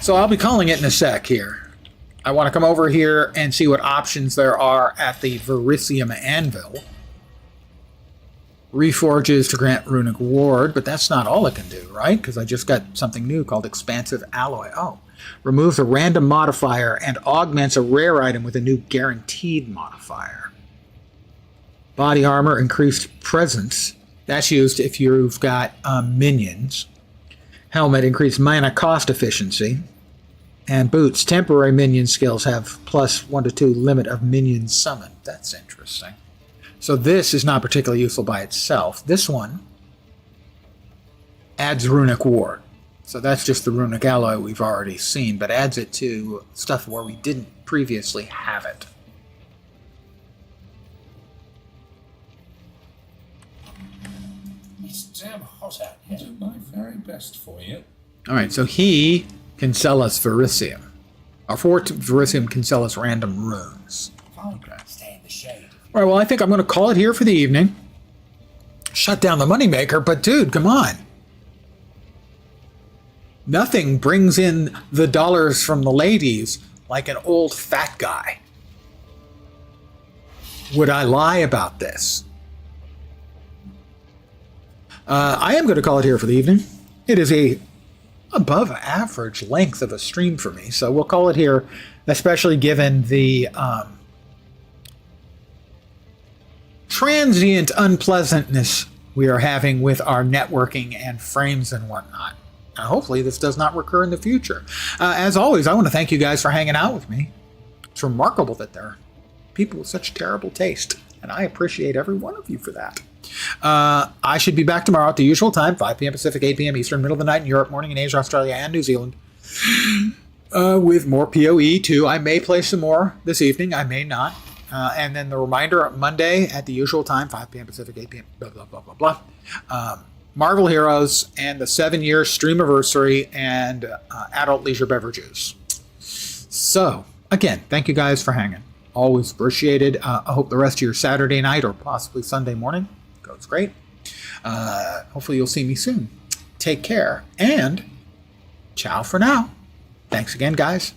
A: So I'll be calling it in a sec here. I want to come over here and see what options there are at the Verisium Anvil. Reforges to grant runic ward, but that's not all it can do, right? Because I just got something new called Expansive Alloy. Oh, removes a random modifier and augments a rare item with a new guaranteed modifier. Body armor, increased presence. That's used if you've got minions. Helmet, increased mana cost efficiency. And boots, temporary minion skills have plus 1 to 2 limit of minions summoned. That's interesting. So this is not particularly useful by itself. This one adds runic ward. So that's just the runic alloy we've already seen, but adds it to stuff where we didn't previously have it.
B: It's damn hot out here. I'll do my very best for you.
A: All right, so he can sell us Verisium. Our Fort Verisium can sell us random runes.
B: Okay. Stay in the shade.
A: All right, well, I think I'm going to call it here for the evening. Shut down the moneymaker, but dude, come on. Nothing brings in the dollars from the ladies like an old fat guy. Would I lie about this? I am going to call it here for the evening. It is a above average length of a stream for me, so we'll call it here, especially given the transient unpleasantness we are having with our networking and frames and whatnot. Hopefully this does not recur in the future. As always, I want to thank you guys for hanging out with me. It's remarkable that there are people with such terrible taste, and I appreciate every one of you for that. I should be back tomorrow at the usual time, 5 p.m. Pacific, 8 p.m. Eastern, middle of the night in Europe, morning in Asia, Australia, and New Zealand, with more PoE too. I may play some more this evening, I may not. And then the reminder Monday at the usual time, 5 p.m. Pacific, 8 p.m. blah, blah, blah, blah, blah. Marvel Heroes and the 7-year streamiversary and adult leisure beverages. So, again, thank you guys for hanging. Always appreciated. I hope the rest of your Saturday night or possibly Sunday morning goes great. Hopefully you'll see me soon. Take care and ciao for now. Thanks again, guys.